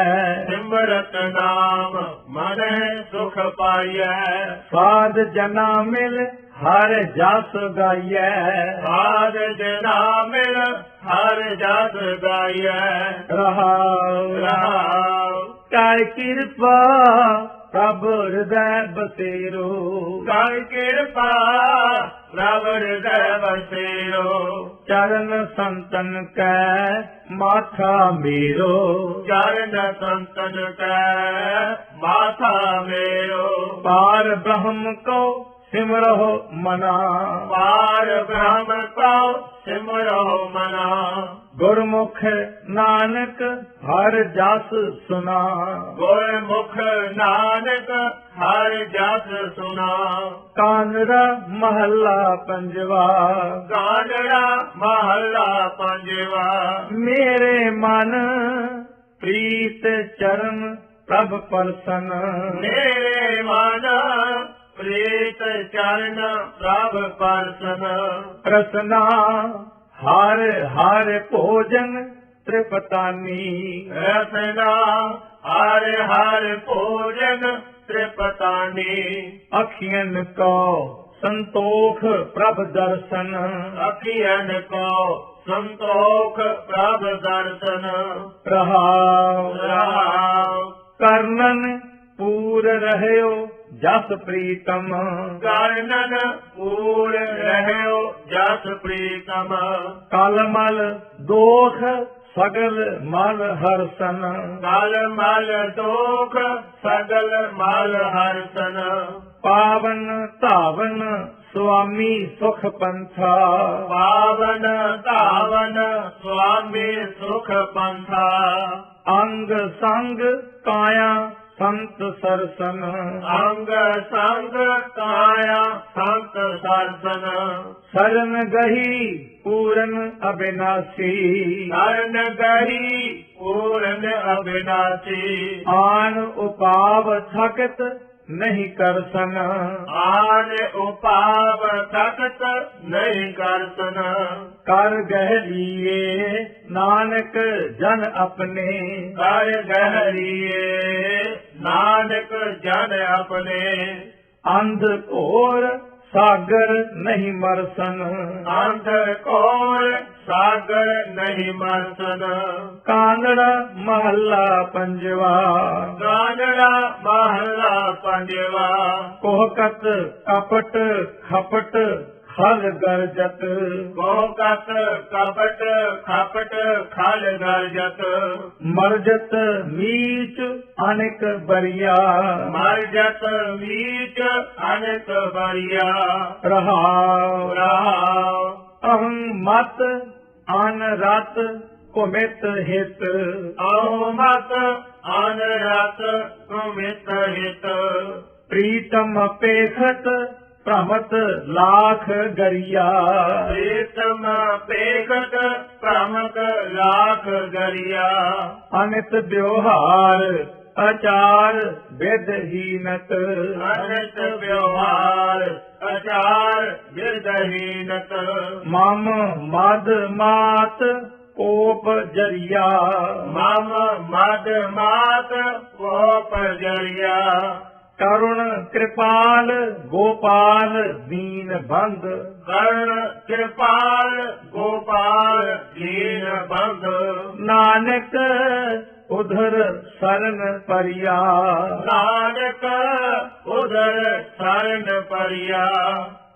ਸਿਮਰਤ ਨਾਮ ਮਨਹਿ ਸੁਖ ਪਾਈਐ ਸਾਧ ਜਨਾ ਮਿਲ ਹਰ ਜਸ ਗਾਈਐ ਸਾਧ ਜਨਾ ਮਿਲ ਹਰ ਜਸ ਗਾਈਐ ਰਹਾਉ ਰਹਾਉ ਕਰ ਕਿਰਪਾ ਪ੍ਰਭ ਹਿਰਦੈ ਬਸੇਰੋ ਕਰ ਕਿਰਪਾ ਪ੍ਰਭ ਹਿਰਦੈ ਬਸੇਰੋ ਚਰਨ ਸੰਤਨ ਕੈ ਮਾਥਾ ਮੇਰੋ ਚਰਨ ਸੰਤਨ ਕੈ ਮਾਥਾ ਮੇਰੋ ਪਾਰ ਬ੍ਰਹਮ ਕੋ ਸਿਮਰਹੁ ਮਨਾ ਪਾਰ ਬ੍ਰਹਮ ਕੋ ਸਿਮਰੋ ਮਨਾ ਗੁਰਮੁਖ ਨਾਨਕ ਹਰ ਜਸ ਸੁਨਾ ਗੁਰਮੁਖ ਨਾਨਕ ਹਰ ਜਸ ਸੁਨਾ ਕਾਨੜਾ ਮਹੱਲਾ ਪੰਜਵਾ ਕਾਨੜਾ ਮਹੱਲਾ ਪੰਜਵਾ ਮੇਰੇ ਮਨ ਪ੍ਰੀਤ ਚਰਨ ਪ੍ਰਭ ਪਰਸਨ ਮੇਰੇ ਮਨ ਪ੍ਰੀਤ ਚਰਨ ਪ੍ਰਭ ਪਰਸਨ ਰਸਨਾ ਹਰ ਹਰ ਭੋਜਨ ਤ੍ਰਿਪਤਾਨੀ ਰਸਨਾ ਹਰ ਹਰ ਭੋਜਨ ਤ੍ਰਿਪਤਾਨੀ ਅਖੀਨ ਕੋ ਸੰਤੋਖ ਪ੍ਰਭ ਦਰਸ਼ਨ ਅਖੀਨ ਕੋ ਸੰਤੋਖ ਪ੍ਰਭ ਦਰਸ਼ਨ ਰਹਾਉ ਰਹਾਉ ਕਰਨਨ ਪੂਰ ਰਹਿਓ ਜਸ ਪ੍ਰੀਤਮ ਕਾਨਨ ਪੂਰ ਰਹਿਓ ਜਸ ਪ੍ਰੀਤਮ ਕਲਮਲ ਦੋਖ ਸਗਲ ਮਲ ਹਰਸਨ ਕਲ ਮਲ ਦੋਖ ਸਗਲ ਮਲ ਹਰਸਨ ਪਾਵਨ ਧਾਵਨ ਸੁਆਮੀ ਸੁਖ ਪੰਥਾ ਪਾਵਨ ਧਾਵਨ ਸੁਆਮੀ ਸੁਖ ਪੰਥਾ ਅੰਗ ਸੰਗ ਕਾਇਆ ਸੰਤ ਸਰਸਨ ਅੰਗ ਸੰਗ ਕਾਇਆ ਸੰਤ ਸਰਸਨ ਸਰਨ ਗਹੀ ਪੂਰਨ ਅਬਿਨਾਸੀ ਕਰਨ ਗਰੀ ਪੂਰਨ ਅਬਿਨਾਸੀ ਆਨ ਉਪਾਵ ਥਕਤ ਨਹੀਂ ਕਰਸਨ ਆਨ ਉਪਾਵ ਤਖਤ ਨਹੀਂ ਕਰਸਨ ਕਰ ਗਹਿ ਲੀਏ ਨਾਨਕ ਜਨ ਆਪਣੇ ਕਰ ਗਹਿਰੀਏ ਨਾਨਕ ਜਨ ਆਪਣੇ ਅੰਧ ਘੋਰ ਸਾਗਰ ਨਹੀਂ ਮਰਸਨ ਅੰਧ ਕੋਲ ਸਾਗਰ ਨਹੀਂ ਮਰਸਨ ਕਾਨੜਾ ਮਹੱਲਾ ਪੰਜਵਾ ਕਾਨੜਾ ਮਹੱਲਾ ਪੰਜਵਾ ਕੋਹਕਤ ਕਪਟ ਖਪਟ ਖਲ ਗਰਜਤ ਕੋਕਤ ਕਪਟ ਖਪਟ ਖਲ ਗਰਜਤ ਮਰਜਤ ਨੀਚ ਅਨੇਕ ਬਰੀਆ ਮਰਜਤ ਮੀਚ ਅਨੇਕ ਬਰੀਆ ਰਹਾਉ ਰਾਉ ਅਹੰ ਮਤ ਅਨ ਰਤ ਕੁਮਿਤ ਹਿਤ ਆਉ ਮਤ ਅਨ ਰਤ ਕੁਮਿਤ ਹਿਤ ਪ੍ਰੀਤਮ ਪੇਖਤ ਭ੍ਰਮਤ ਲਾਖ ਗਰੀਆ ਪ੍ਰੀਤਮ ਪੇਖਤ ਭ੍ਰਮਤ ਲਾਖ ਗਰੀਆ ਅਨਿਤ ਵਿਵਹਾਰ ਆਚਾਰ ਵਿਦਹੀਨਤ ਅਨਿਤ ਵਿਵਹਾਰ ਆਚਾਰ ਵਿਦਹੀਨਤ ਮਮ ਮਦ ਮਾਤ ਕੋਪ ਜਰੀਆ ਮਮ ਮਦ ਮਾਤ ਕੋਪ ਜਰੀਆ ਕਰੁਣ ਕਿਰਪਾਲ ਗੋਪਾਲ ਦੀਨ ਬੰਦ ਕਰਣ ਕਿਰਪਾਲ ਗੋਪਾਲ ਦੀਨ ਬੰਦ ਨਾਨਕ ਉਧਰ ਸਰਨ ਪਰਿਆ ਨਾਨਕ ਉਦਰ ਸਰਨ ਪਰਿਆ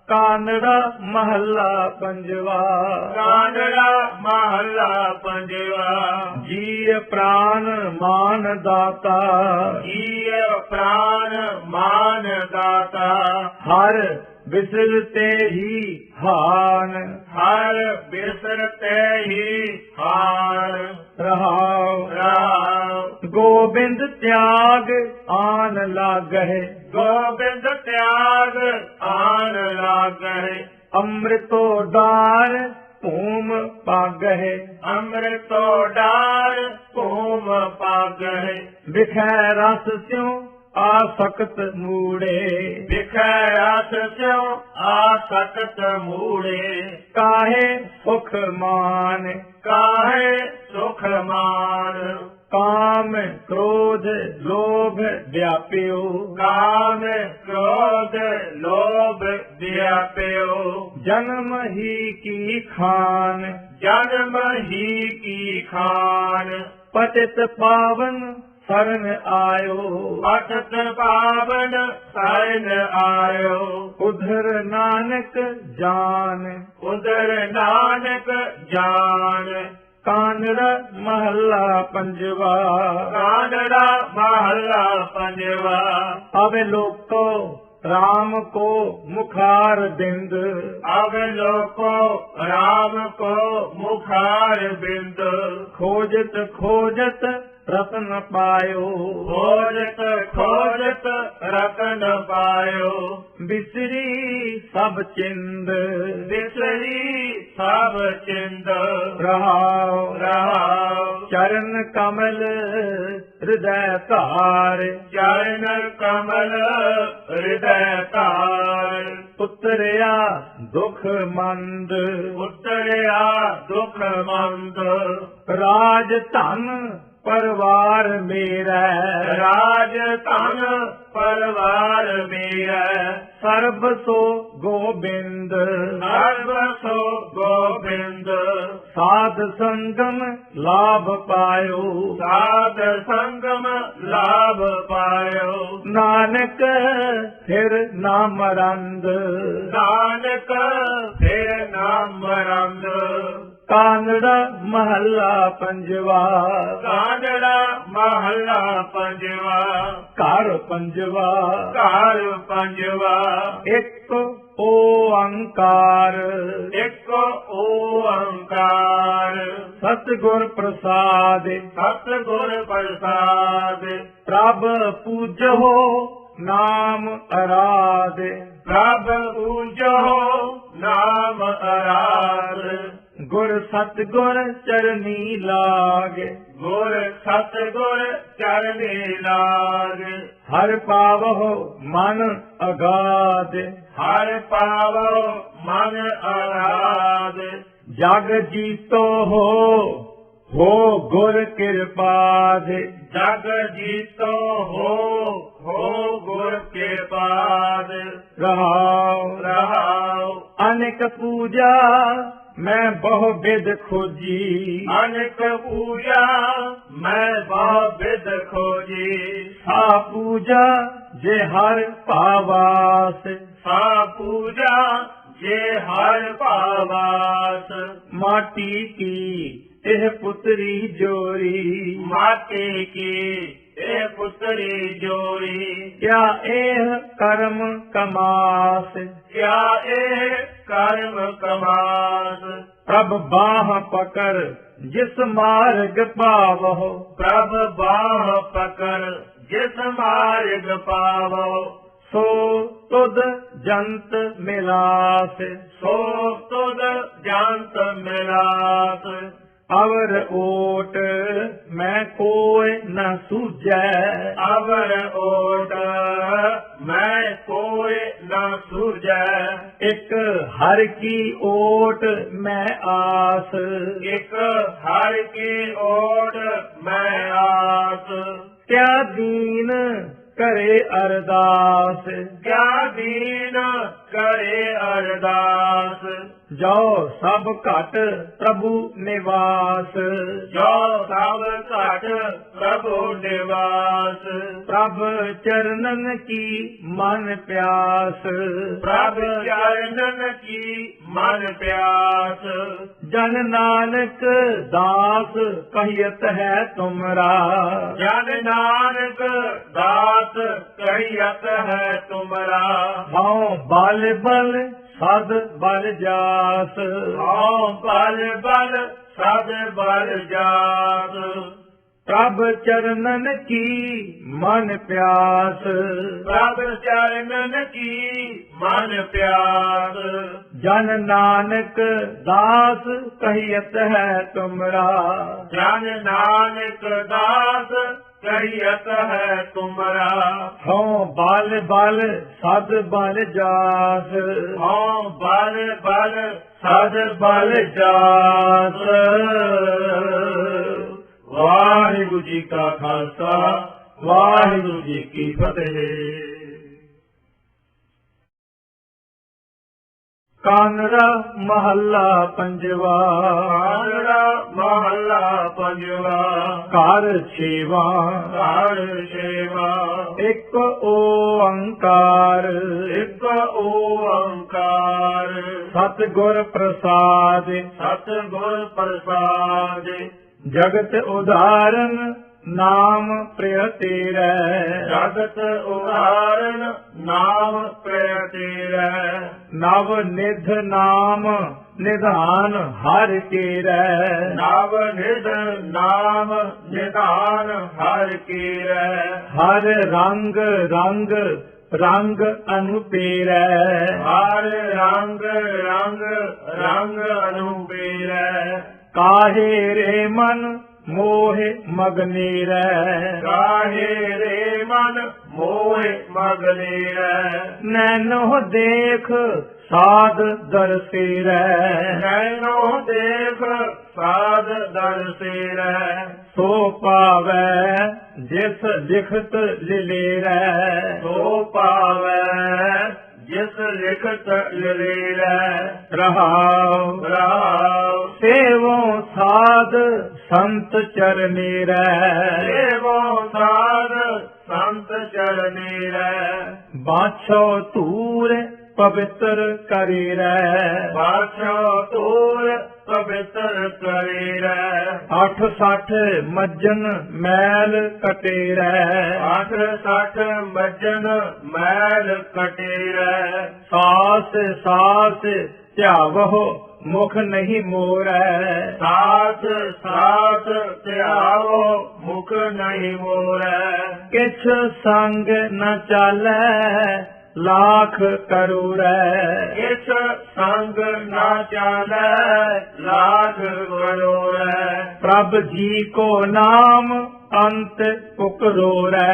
ਕਾਨੜਾ ਮਹੱਲਾ ਪੰਜਵਾ ਕਾਨੜਾ ਮਹੱਲਾ ਪੰਜਵਾ ਜੀ ਪ੍ਰਾਨ ਮਾਨ ਦਾਤਾ ਜੀਅ ਪ੍ਰਾਨ ਮਾਨ ਦਾਤਾ ਹਰ ਵਿਸਲ ਤੇ ਹੀ ਹਾਨ ਹਰ ਬਿਸਰ ਤੇ ਹੀ ਹਾਰ ਰਹਾਉ ਰਾਮ ਗੋਬਿੰਦ ਤਿਆਗ ਆਨ ਲਾਗਹਿ ਗੋਬਿੰਦ ਤਿਆਗ ਆਨ ਲਾਗਹਿ ਅੰਮ੍ਰਿਤੋ ਦਾਰ ਭੂਮ ਪਾਗਹਿ ਅੰਮ੍ਰਿਤੋ ਡਾਰ ਭੂਮ ਪਾਗਹਿ ਵਿਖੈ ਰਸ ਸਿਉ ਆਸਕਤ ਮੂੜੇ। ਵਿਖੈ ਰਸ ਸਿਉ ਆਸਕਤ ਮੂੜੇ। ਕਾਹੇ ਸੁਖ ਮਾਨ ਕਾਹੇ ਸੁਖ ਮਾਨ। ਕਾਮ ਕ੍ਰੋਧ ਲੋਭ ਵਿਆਪਿਓ। ਕਾਮ ਕ੍ਰੋਧ ਲੋਭ ਵਿਆਪਿਓ। ਜਨਮ ਹੀ ਕੀ ਖਾਨ ਜਨਮ ਹੀ ਕੀ ਖਾਨ। ਪਤਿਤ ਪਾਵਨ ਸਰਨ ਆਇਓ। ਪਤਿਤ ਪਾਵਨ ਸਰਨ ਆਇਓ। ਉਧਰ ਨਾਨਕ ਜਾਨ ਉਦਰ ਨਾਨਕ ਜਾਨ। ਕਾਨੜਾ ਮਹੱਲਾ ਪੰਜਵਾ। ਕਾਨੜਾ ਮਹੱਲਾ ਪੰਜਵਾ। ਅਵੇ ਲੋਕੋ ਰਾਮ ਕੋ ਮੁਖਾਰ ਬਿੰਦ। ਅਬ ਲੋਕੋ ਰਾਮ ਕੋ ਮੁਖਾਰ ਬਿੰਦ। ਖੋਜਤ ਖੋਜਤ ਰਤਨ ਪਾਇਓ। ਖੋਜਤ ਖੋਜਤ ਰਤਨ ਪਾਇਓ। ਬਿਸਰੀ ਸਭ ਚਿੰਦ ਬਿਸਰੀ ਸਭ ਚਿੰਦ। ਰਹਾਉ ਰਹਾਉ। ਚਰਨ ਕਮਲ ਹਿਰਦੈ ਧਾਰ। ਚਰਨ ਕਮਲ ਹਿਰਦੈ ਧਾਰ। ਉਤਰਿਆ ਦੁਖ ਮੰਦ। ਉਤਰਿਆ ਦੁਖ ਮੰਦ। ਰਾਜ ਧਨ ਪਰਵਾਰ ਮੇਰਾ। ਰਾਜ ਧਨ ਪਰਵਾਰ ਮੇਰਾ। ਸਰਬ ਸੋ ਗੋਬਿੰਦ। ਸਰਬ ਸੋ ਗੋਬਿੰਦ। ਸਾਧ ਸੰਗਮ ਲਾਭ ਪਾਇਓ। ਸਾਧ ਸੰਗਮ ਲਾਭ ਪਾਇਓ। ਨਾਨਕ ਫਿਰ ਨਾਮ ਰੰਦ। ਨਾਨਕ ਫਿਰ ਨਾਮ ਰੰਦ। ਕਾਨੜਾ ਮਹੱਲਾ ਪੰਜਵਾ। ਕਾਨੜਾ ਮਹੱਲਾ ਪੰਜਵਾ। ਘਰ ਪੰਜਵਾ। ਘਰ ਪੰਜਵਾ। ਇੱਕ ਓੰਕਾਰ। ਇੱਕ ਓੰਕਾਰ। ਸਤਿਗੁਰ ਪ੍ਰਸਾਦ। ਸਤਿਗੁਰ ਪ੍ਰਸਾਦ। ਪ੍ਰਭ ਪੂਜੋ ਨਾਮ ਅਰਾਧ। ਪ੍ਰਭ ਪੂਜੋ ਨਾਮ ਅਰਾਧ। ਗੁਰ ਸਤਿਗੁਰ ਚਰਨੀ ਲਾਗ। ਗੁਰ ਸਤਿਗੁਰ ਚਰਨੀ ਲਾਗ। ਹਰ ਪਾਵਹੁ ਮਨ ਅਗਾਧ। ਹਰ ਪਾਵੋ ਮਨ ਅਰਾਧ। ਜਗ ਜੀਤੋ ਹੋ ਗੁਰ ਕਿਰਪਾਦ। ਜਗ ਜੀਤੋ ਹੋ ਗੁਰ ਕਿਰਪਾਦ। ਰਹਾਉ ਰਹਾਉ। ਅਨੇਕ ਪੂਜਾ ਮੈਂ ਬਹੁ ਬਿਦ ਖੋਜੀ। ਅਨੇਕ ਪੂਜਾ ਮੈਂ ਬਹੁ ਬਿਦ ਖੋਜੀ। ਸਾ ਪੂਜਾ ਜੇ ਹਰ ਭਾਵਾਸ। ਸਾ ਪੂਜਾ ਜੇ ਹਰ ਭਾਵਾਸ। ਮਾਟੀ ਕੀ ਇਹ ਪੁੱਤਰੀ ਜੋਰੀ। ਮਾਟੀ ਕੀ ਇਹ ਪੁੱਤਰੀ ਜੋਰੀ। ਕਿਆ ਇਹ ਕਰਮ ਕਮਾਸ। ਕਿਆ ਇਹ ਕਰਮ ਕਮਾਸ। ਪ੍ਰਭ ਬਾਹ ਪਕੜ ਜਿਸ ਮਾਰਗ ਪਾਵਹੁ। ਪ੍ਰਭ ਬਾਹ ਪਕੜ ਜਿਸ ਮਾਰਗ ਪਾਵੋ। ਸੋ ਤੁਧ ਜੰਤ ਮਿਲਾਸ। ਸੋ ਤੁਧ ਜੰਤ ਮਿਲਾਸ। ਅਵਰ ਓਟ ਮੈਂ ਕੋਇ ਨ ਸੂਝੈ। ਅਵਰ ਓਟ ਮੈਂ ਕੋਇ ਨ ਸੂਝੈ। ਇਕ ਹਰ ਕੀ ਓਟ ਮੈਂ ਆਸ। ਇਕ ਹਰ ਕੀ ਓਟ ਮੈਂ ਆਸ। ਕਿਆ ਦੀਨ ਕਰੇ ਅਰਦਾਸ। ਕਿਆ ਦੀਨ ਕਰੇ ਅਰਦਾਸ। ਜੋ ਸਭ ਘਟ ਪ੍ਰਭੂ ਨਿਵਾਸ। ਜੋ ਸਭ ਘਟ ਪ੍ਰਭੂ ਨਿਵਾਸ। ਪ੍ਰਭ ਚਰਨਨ ਕੀ ਮਨ ਪਿਆਸ। ਪ੍ਰਭ ਚਰਨਨ ਕੀ ਮਨ ਪਿਆਸ। ਜਨ ਨਾਨਕ ਦਾਸ ਕਹਿਤ ਹੈ ਤੁਮਰਾ। ਜਨ ਨਾਨਕ ਦਾਸ ਕਹਿਤ ਹੈ ਤੁਮਰਾ। ਹਉ ਬਲ ਬਲ ਸਦ ਬਲ ਜਾਸ। ਹਉ ਬਲ ਬਲ ਸਦ ਬਲ ਜਾਸ। ਪ੍ਰਭ ਚਰਨਨ ਕੀ ਮਨ ਪਿਆਸ। ਪ੍ਰਭ ਚਰਨਨ ਕੀ ਮਨ ਪਿਆਸ। ਜਨ ਨਾਨਕ ਦਾਸ ਕਹਿਤ ਹੈ ਤੁਮਰਾ। ਜਨ ਨਾਨਕ ਦਾਸ कहियत है तुमरा। हूँ बाल बाल सद बल जास, हूँ बल बल सद बल जास। वाहिगुरु जी का खालसा, वाहिगुरु जी की फतेह। कानड़ा महला पंजवा, कानड़ा महला पंजवा। कार छेवा, कार सेवा। एक ओंकार, एक ओंकार। सतगुर प्रसाद, सतगुर प्रसाद। जगत उदाहरण नाम प्रिय तेरै। जगत उदाहरण नाम प्रिय तेरै। नव निध नाम निधान हर केरै। नव निध नाम निधान हर केरै। हर रंग रंग रंग अनुपेरै। हर रंग रंग रंग अनुपेरै। काहे रे मन मोह मगने रै। काहे रे मन मोह मगने रै। नैनो देख साध दरसे रै। नैनो देख साध दरसे रै। सो पावै जिस लिखत लिले रै। सो पावै जिस लिखत लिले रै। रहाओ रहाओ सेवो साध संत चरने रै। सेवो साध संत चरने रै। बाछो तूर पवित्र करे रै। बाछो तूर पवित्र करे रै। 860 मज्जन मैल कटे रै। 860 मज्जन मैल कटे रै। सास सास ध्यावहो मुख नहीं मोरै। साथ साथ त्यागो मुख नहीं मोरै। किछ संग न चालै लाख करोड़ै। किछ संग न चालै लाख करोड़ै। प्रभ जी को नाम अंत पुकरोड़ै।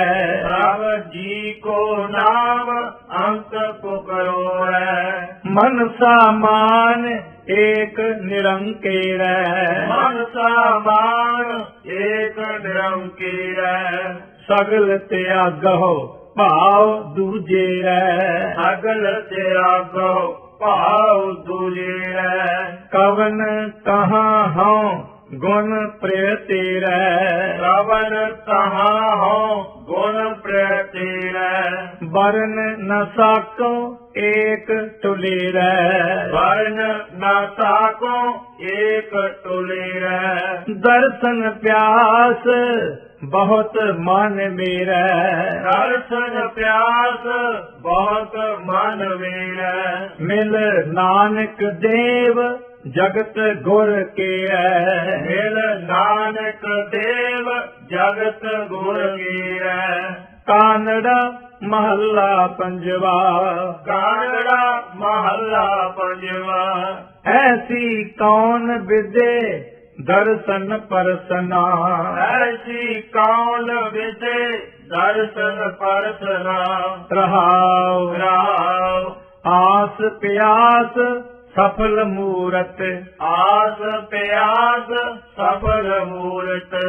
प्रभ जी को नाम अंत पुकरोड़ै। मनसा मान एक निरंकेरै। मन सामान एक निरंकीरै। सगल त्यागहो भाव दूजे रै। अगल त्यागो भाव दूजे रै। कवन कहाँ हूँ गुण प्रिय तेरै। कवन कहाँ हो गुण प्रिय तेरै। वरन न साको एक तुले रै। वर्ण न साको एक तुले रै। दर्शन प्यास बहुत मन मेरै। दर्शन प्यास बहुत मन मेरै। मिल नानक देव जगत गुर केरै। मिल नानक देव जगत गुर कीरै। कानड़ा महला पंजवा, कानड़ा महला पंजवा। ऐसी कौन विदे दर्शन परसना। ऐसी कौन विदे दर्शन परसना। रहाओ राव आस प्यास सफल मूरत। आस प्यास सफल मूरत।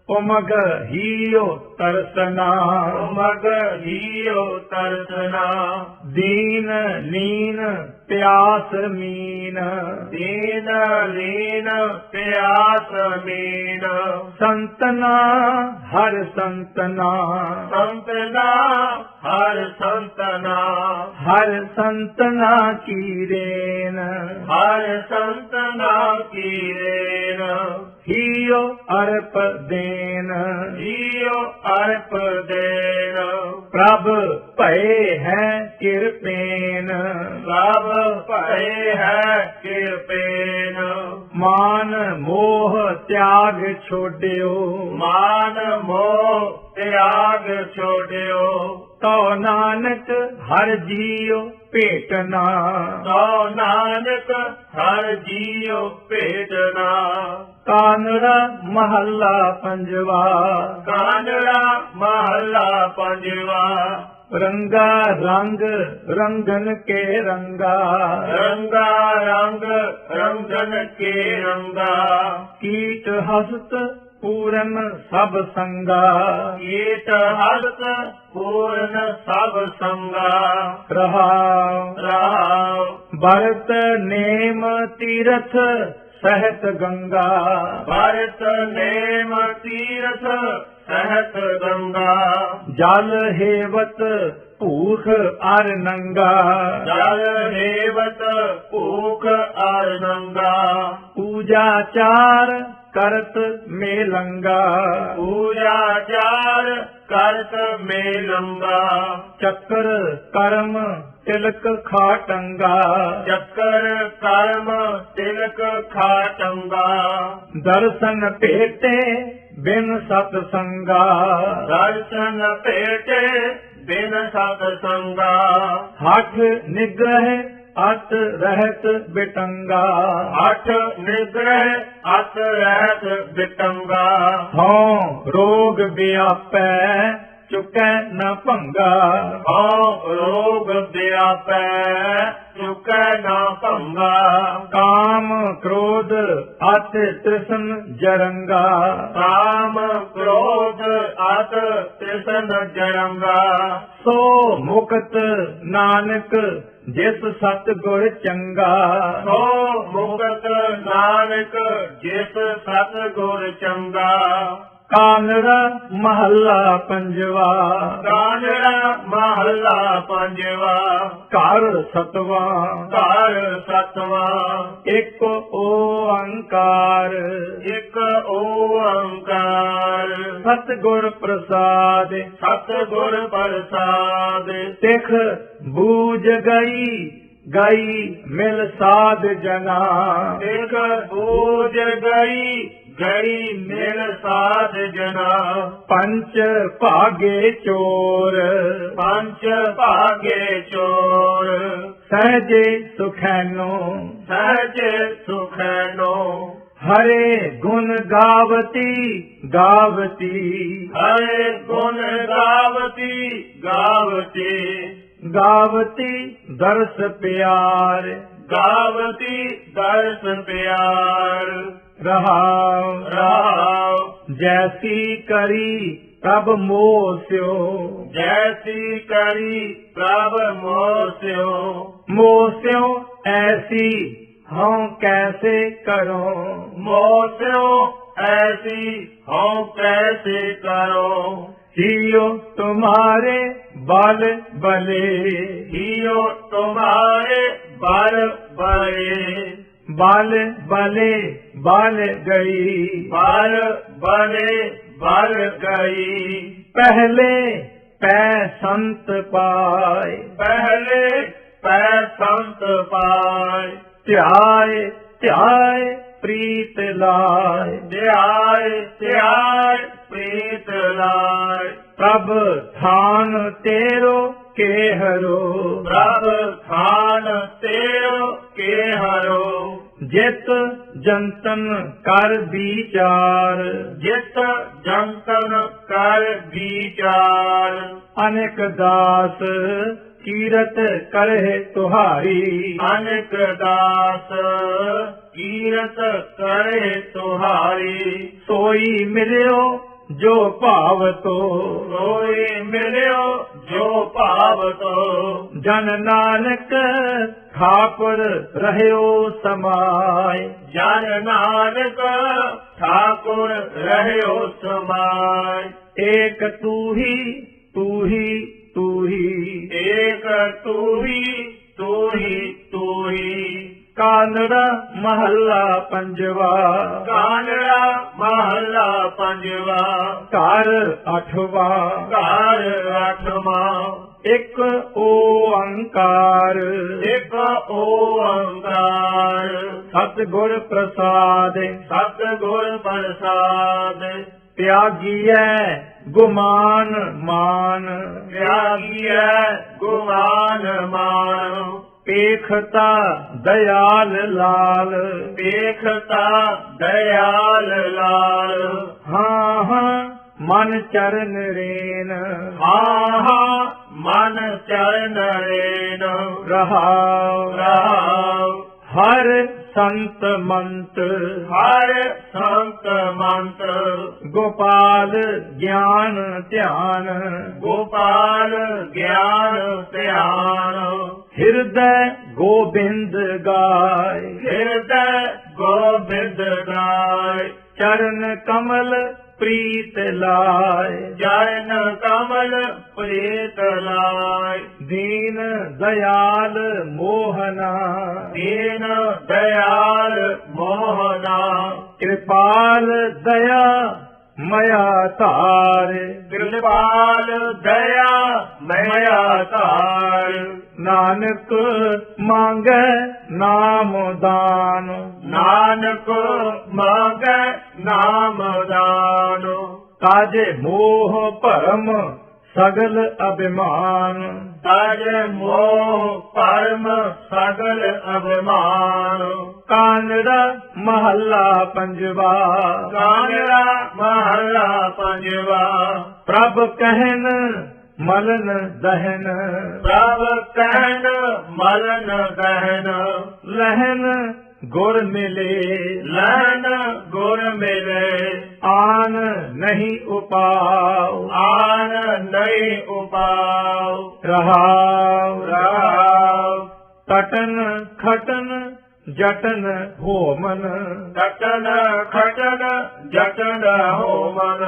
उमग हियो तरसना। मग हियो तरसना। दीन लीन प्यास मीन। दीन लीन प्यास मीन। संतना हर संतना। संतना हर संतना। हर संतना की रेन। हर संतना की रेन। हियो अर्प देन। हियो अर्प देन। ਪ੍ਰਭ ਭਏ ਹੈ ਕਿਰਪੇਨ, ਪ੍ਰਭ ਭਏ ਹੈ ਕਿਰਪੇਨ, ਮਾਨ ਮੋਹ ਤਿਆਗ ਛੋਡਿਓ, ਮਾਨ ਮੋਹ ਤਿਆਗ ਛੋੜਿਓ, ਤੋ ਨਾਨਕ ਹਰ ਜੀਉ ਭੇਟਨਾ, ਤੋ ਨਾਨਕ ਹਰ ਜੀਉ ਭੇਟਨਾ। ਕਾਨੜਾ ਮਹੱਲਾ ਪੰਜਵਾ, ਕਾਨੜਾ ਮਹੱਲਾ ਪੰਜਵਾ, ਰੰਗਾ ਰੰਗ ਰੰਗਨ ਕੇ ਰੰਗਾ, ਰੰਗਾ ਰੰਗ ਰੰਗਨ ਕੇ ਰੰਗਾ, ਕੀਟ ਹਸਤ ਪੂਰਨ ਸਭ ਸੰਗਾ, ਕੀਟ ਹਸਤ ਪੂਰਨ ਸਭ ਸੰਗਾ। ਰਹਾਉ ਰਹਾਉ ਭਰਤ ਨੇਮ ਤੀਰਥ ਸਹਿਤ ਗੰਗਾ, ਭਰਤ ਨੇਮ ਤੀਰਥ ਸਹਿਤ ਗੰਗਾ, ਜਲ ਹੇਵਤ ਭੂਖ ਅਰ ਨੰਗਾ, ਜਲ ਹੇਵਤ ਭੂਖ ਅਰ ਨੰਗਾ, ਪੂਜਾ ਚਾਰ ਕਰਤ ਮੇਲੰਗਾ, ਪੂਜਾ ਚਾਰ ਕਰਤ ਮੇਲੰਗਾ, ਚੱਕਰ ਕਰਮ ਤਿਲਕ ਖਾਟੰਗਾ, ਚੱਕਰ ਕਰਮ ਤਿਲਕ ਖਾਟੰਗਾ, ਦਰਸ਼ਨ ਭੇਟੇ ਬਿਨ ਸਤ ਸੰਗਾ, ਦਰਸ਼ਨ ਭੇਟੇ ਬਿਨ ਸਤ ਸੰਗਾ, ਹਠ ਨਿਗ੍ਰਹਿ ਅਤ ਰਹਿਤ ਬਿਟੰਗਾ, ਅਠ ਨਿਗ੍ਰਹਿ ਅਤ ਰਹਿਤ ਬਿਟੰਗਾ, ਹਉ ਰੋਗ ਵਿਆਪੈ ਚੁਕੈ ਨ ਭੰਗਾ, ਹਉ ਰੋਗ ਵਿਆਪੈ ਚੁਕੈ ਨਾ ਭੰਗਾ, ਕਾਮ ਕ੍ਰੋਧ ਅਤ ਤ੍ਰਿਸ਼ਨ ਜਰੰਗਾ, ਕਾਮ ਕ੍ਰੋਧ ਅਤ ਤ੍ਰਿਸ਼ਨ ਜਰੰਗਾ, ਸੋ ਮੁਕਤ ਨਾਨਕ ਜਿਸ ਸਤ ਗੁਰ ਚੰਗਾ, ਸੋ ਮੁਕਤ ਨਾਨਕ ਜਿਸ ਸਤ ਗੁਰ ਚੰਗਾ। ਕਾਨੜਾ ਮਹੱਲਾ ਪੰਜਵਾ, ਕਾਨੜਾ ਮਹੱਲਾ ਪੰਜਵਾ, ਘਰ ਸਤਵਾ, ਘਰ ਸਤਵਾ, ਇੱਕ ਓੰਕਾਰ, ਇੱਕ ਓੰਕਾਰ, ਸਤਿਗੁਰ ਪ੍ਰਸਾਦ, ਸਤਿਗੁਰ ਪ੍ਰਸਾਦ, ਤਿਖ ਬੂਝ ਗਈ ਗਈ ਮਿਲ ਸਾਧ ਜਨਾ, ਇੱਕ ਬੂਝ ਗਈ ਗਈ ਮਿਲ ਸਾਧ ਜਨਾ, ਪੰਚ ਭਾਗੇ ਚੋਰ, ਪੰਜ ਭਾਗੇ ਚੋਰ, ਸਹਜੇ ਸੁਖੈਨੋ, ਸਹਜ ਸੁਖੈਨੋ, ਹਰੇ ਗੁਣ ਗਾਵਤੀ ਗਾਵਤੀ, ਹਰੇ ਗੁਣ ਗਾਵਤੀ ਗਾਵਤੀ, ਗਾਵਤੀ ਦਰਸ ਪਿਆਰ, ਗਾਵਤੀ ਦਰਸ ਪਿਆਰ, ਰਹਾਉ ਰਹਾਉ ਜੈਸੀ ਕਰੀ ਪ੍ਰਭ ਮੋਸਿਓ, ਜੈਸੀ ਕਰੀ ਪ੍ਰਭ ਮੋਸਿਓ, ਮੋਸਿਓ ਐਸੀ ਹਉ ਕੈਸੇ ਕਰੋ, ਮੋਸਿਓ ਐਸੀ ਹਉ ਕੈਸੇ ਕਰੋ, ਹੀਓ ਤੁਮਾਰੇ ਬਲ ਬਲੇ, ਹੀਓ ਤੁਮਾਰੇ ਬਲ ਬਲੇ, ਬਲ ਬਲੇ ਬਲ ਗਈ, ਬਲ ਬਲੇ ਬਲ ਗਈ, ਪਹਿਲੇ ਪੈ ਸੰਤ ਪਾਏ, ਪਹਿਲੇ ਪੈ ਸੰਤ ਪਾਏ, ਧਿਆਏ ਧਿਆਏ ਪ੍ਰੀਤ ਲਾਏ, ਧਿਆਏ ਧਿਆਏ ਪ੍ਰੀਤ ਲਾਏ, ਪ੍ਰਭ ਥਾਨ ਤੇਰੋ ਕੇਹਰੋ, ਪ੍ਰਭ ਖਾਨ ਤੇਰੋ ਕੇ ਹਰੋ, ਜਿਤ ਜੰਤਨ ਕਰ ਵਿਚਾਰ, ਜਿਤ ਜੰਤਨ ਕਰ ਵਿਚਾਰ, ਅਨੇਕ ਦਾਸ ਕੀਰਤ ਕਰਹਿ ਤੁਹਾਰੀ, ਅਨੇਕ ਦਾਸ ਕੀਰਤ ਕਰੇ ਤੁਹਾਰੀ, ਸੋਈ ਮਿਲਿਓ ਜੋ ਭਾਵਤੋ, ਸੋਈ ਮਿਲਿਓ ਜੋ ਭਾਵਤੋ, ਜਨ ਨਾਨਕ ਠਾਕੁਰ ਰਹਿਓ ਸਮਾਏ, ਜਨ ਨਾਨਕ ਠਾਕੁਰ ਰਹਿਓ ਸਮਾਏ, ਏਕ ਤੂ ਹੀ ਤੂ ਹੀ ਤੂ ਹੀ, ਏਕ ਤੂ ਹੀ ਤੂ ਹੀ ਤੂ ਹੀ, ਕਾਨੜਾ ਮਹੱਲਾ ਪੰਜਵਾ। ਕਾਨੜਾ ਮਹੱਲਾ ਪੰਜਵਾ। ਘਰ ਅਠਵਾ। ਘਰ ਅਠਵਾਂ। ਇੱਕ ਓੰਕਾਰ। ਇੱਕ ਓੰਕਾਰ। ਸਤਿਗੁਰ ਪ੍ਰਸਾਦ। ਸਤਿਗੁਰ ਪ੍ਰਸਾਦ। ਤਿਆਗੀਐ ਗੁਮਾਨ ਮਾਨ। ਤਿਆਗੀਐ ਗੁਮਾਨ ਮਾਨ। ਪੇਖਤਾ ਦਇਆਲ ਲਾਲ। ਦੇਖਤਾ ਦਇਆਲ ਲਾਲ। ਹਾਂ ਹਾਂ ਮਨ ਚਰਨ ਰੇਨ। ਹਾਂ ਮਨ ਚਰਨ ਰੇਨ। ਰਹਾਉ ਰਹਾਉ। ਹਰ ਸੰਤ ਮੰਤ। ਹਰ ਸੰਤ ਮੰਤ। ਗੋਪਾਲ ਗਿਆਨ ਧਿਆਨ। ਗੋਪਾਲ ਗਿਆਨ ਧਿਆਨ। ਹਿਰਦੈ ਗੋਬਿੰਦ ਗਾਏ। ਹਿਰਦੈ ਗੋਬਿੰਦ ਗਾਏ। ਚਰਨ ਕਮਲ ਪ੍ਰੀਤ ਲਾਏ। ਜਨ ਕਮਲ ਪ੍ਰੀਤ ਲਾਇ। ਦੀਨ ਦਇਆਲ ਮੋਹਨਾ। ਦੀਨ ਦਇਆਲ ਮੋਹਨਾ। ਕਿਰਪਾਲ ਦਇਆ ਮਇਆ ਧਾਰੇ। ਕਿਰਪਾਲ ਦਇਆ ਮਇਆ ਧਾਰ। ਨਾਨਕ ਮੰਗੈ ਨਾਮ ਦਾਨ। ਨਾਨਕ ਮੰਗੈ ਨਾਮ ਦਾਨ। ਕਾਜੇ ਮੋਹ ਭਰਮ ਸਗਲ ਅਭਿਮਾਨ। ਤਜ ਮੋਹ ਪਰਮ ਸਗਲ ਅਭਿਮਾਨ। ਕਾਨੜਾ ਮਹੱਲਾ ਪੰਜਵਾ। ਕਾਨੜਾ ਮਹੱਲਾ ਪੰਜਵਾ। ਪ੍ਰਭ ਕਹਿਨ ਮਲਨ ਦਹਨ। ਪ੍ਰਭ ਕਹਿਨ ਮਲਨ ਦਹਨ। ਲਹਨ ਗੁਰ ਮਿਲੇ। ਲਹਨ ਗੁਰ ਮਿਲੇ। ਆਨ ਨਹੀਂ ਉਪਾਉ। ਆਨ ਨਹੀਂ ਉਪਾਉ। ਰਹਾਉ ਰਹਾਉ। ਤਟਨ ਖਟਨ ਜਟਨ ਹੋਮਨ। ਜਟਨ ਖਟਨ ਜਟਨ ਹੋਮਨ।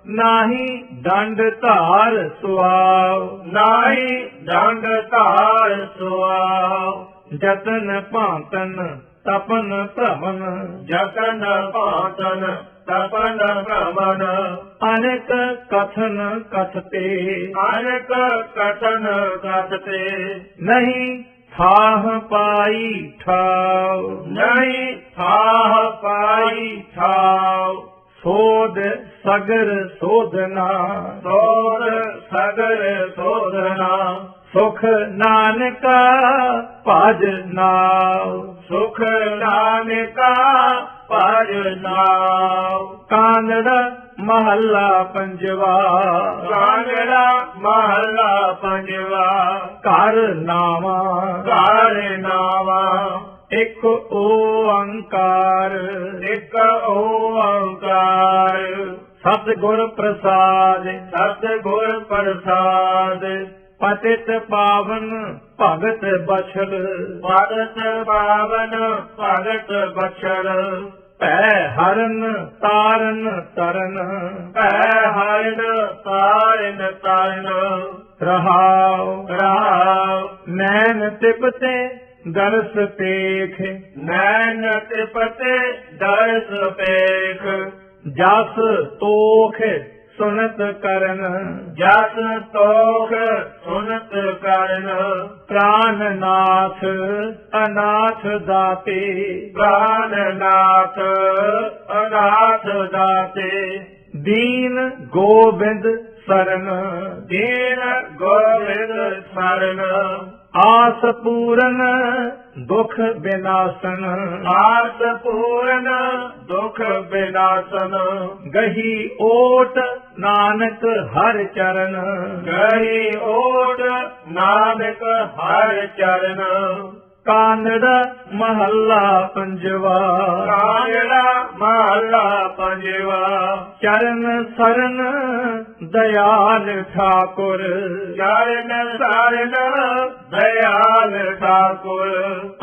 ਨਾਹੀ ਦੰਡ ਧਾਰ ਸੁਆਉ। ਨਾਹੀ ਦੰਡ ਧਾਰ ਸੁਆਉ। ਜਤਨ ਭਾਂਤਨ ਤਪਨ ਭ੍ਰਮਨ। ਜਤਨ ਭਾਂਤਨ ਤਪਨ ਭ੍ਰਮਨ। ਅਨੇਕ ਕਥਨ ਕਥਤੇ। ਅਨਕ ਕਥਨ ਕਥਤੇ। ਨਹੀਂ ਥਾਹ ਪਾਈ ਠਾਉ। ਨਹੀਂ ਥਾਹ ਪਾਈ ਥਾਉ। ਸੋਧ ਸਗਰ ਸੋਧਨਾ। ਸੋਧ ਸਗਰ ਸੋਧਨਾ। ਸੁਖ ਨਾਨਕਾ ਭਜ ਨਾਉ। ਸੁਖ ਨਾਨਕਾ ਭਜ ਨਾਉ। ਕਾਨੜਾ ਮਹੱਲਾ ਪੰਜਵਾ। ਕਾਨੜਾ ਮਹੱਲਾ ਪੰਜਵਾ। ਘਰ ਨਾਵਾ। ਘਰ ਨਾਵਾ। ਇੱਕ ਓੰਕਾਰ। ਇੱਕ ਓੰਕਾਰ। ਸਤਿਗੁਰ ਪ੍ਰਸਾਦ। ਸਤਿਗੁਰ ਪ੍ਰਸਾਦ। ਪਤਿਤ ਪਾਵਨ ਭਗਤ ਬਛੜ। ਭਗਤ ਪਾਵਨ ਭਗਤ ਬਛੜ। ਭੈ ਹਰਨ ਤਾਰਨ ਤਰਨ। ਭੈ ਹਰਨ ਤਾਰਨ ਤਰਨ। ਰਹਾਉ ਰਹਾਉ। ਨੈਣ ਤਿਪਤੇ ਦਰਸ ਪੇਖ। ਨੈਣ ਤਿਪਤੇ ਦਰਸ ਪੇਖ। ਜਸ ਤੋਖ ਸੁਨਤ ਕਰਨ। ਜਸ ਤੋਖ ਸੁਨਤ ਕਰਨ। ਪ੍ਰਾਨਨਾਥ ਅਨਾਥ ਦਾਤੇ। ਪ੍ਰਾਨਨਾਥ ਅਨਾਥ ਦਾਤੇ। ਦੀਨ ਗੋਬਿੰਦ ਸਰਨ। ਦੀਨ ਗੋਬਿੰਦ ਸਰਨ। ਆਸ ਪੂਰਨ ਦੁਖ ਬਿਨਾਸਨ। ਆਸ ਪੂਰਨ ਦੁਖ ਬਿਨਾਸਨ। ਗਹੀ ਓਟ ਨਾਨਕ ਹਰ ਚਰਨ। ਗਈ ਓਟ ਨਾਨਕ ਹਰ ਚਰਨ। ਕਾਨੜਾ ਮਹੱਲਾ ਪੰਜਵਾ। ਕਾਨੜਾ ਮਹੱਲਾ ਪੰਜਵਾ। ਚਰਨ ਸਰਨ ਦਇਆਲ ਠਾਕੁਰ, ਚਰਨ ਸਰਨ ਦਇਆਲ ਠਾਕੁਰ,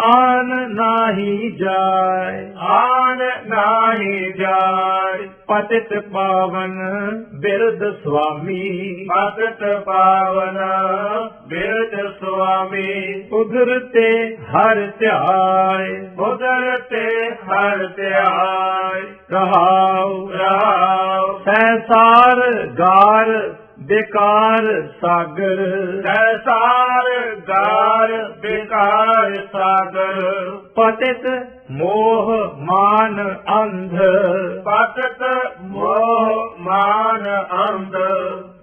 ਆਨ ਨਾਹੀ ਜਾਏ ਆਨ ਨਾਹੀ ਜਾਏ। ਪਤਿਤ ਪਾਵਨ ਬਿਰਧ ਸੁਆਮੀ, ਭਗਤ ਪਾਵਨ ਬਿਰਧ ਸੁਆਮੀ, ਉਧਰ ਤੇ ਹਰ ਧਿਆਏ ਉਦਰ ਤੇ ਹਰ ਧਿਆਏ। ਰਹਾਉ ਰਾਉ ਸੈਸਾਰ ਗਾਰ ਬੇਕਾਰ ਸਾਗਰ, ਸੰਸਾਰ ਗਾਰ ਬਿਕਾਰ ਸਾਗਰ, ਪਤਿਤ ਮੋਹ ਮਾਨ ਅੰਧ, ਪਤਿਤ ਮੋਹ ਮਾਨ ਅੰਧ,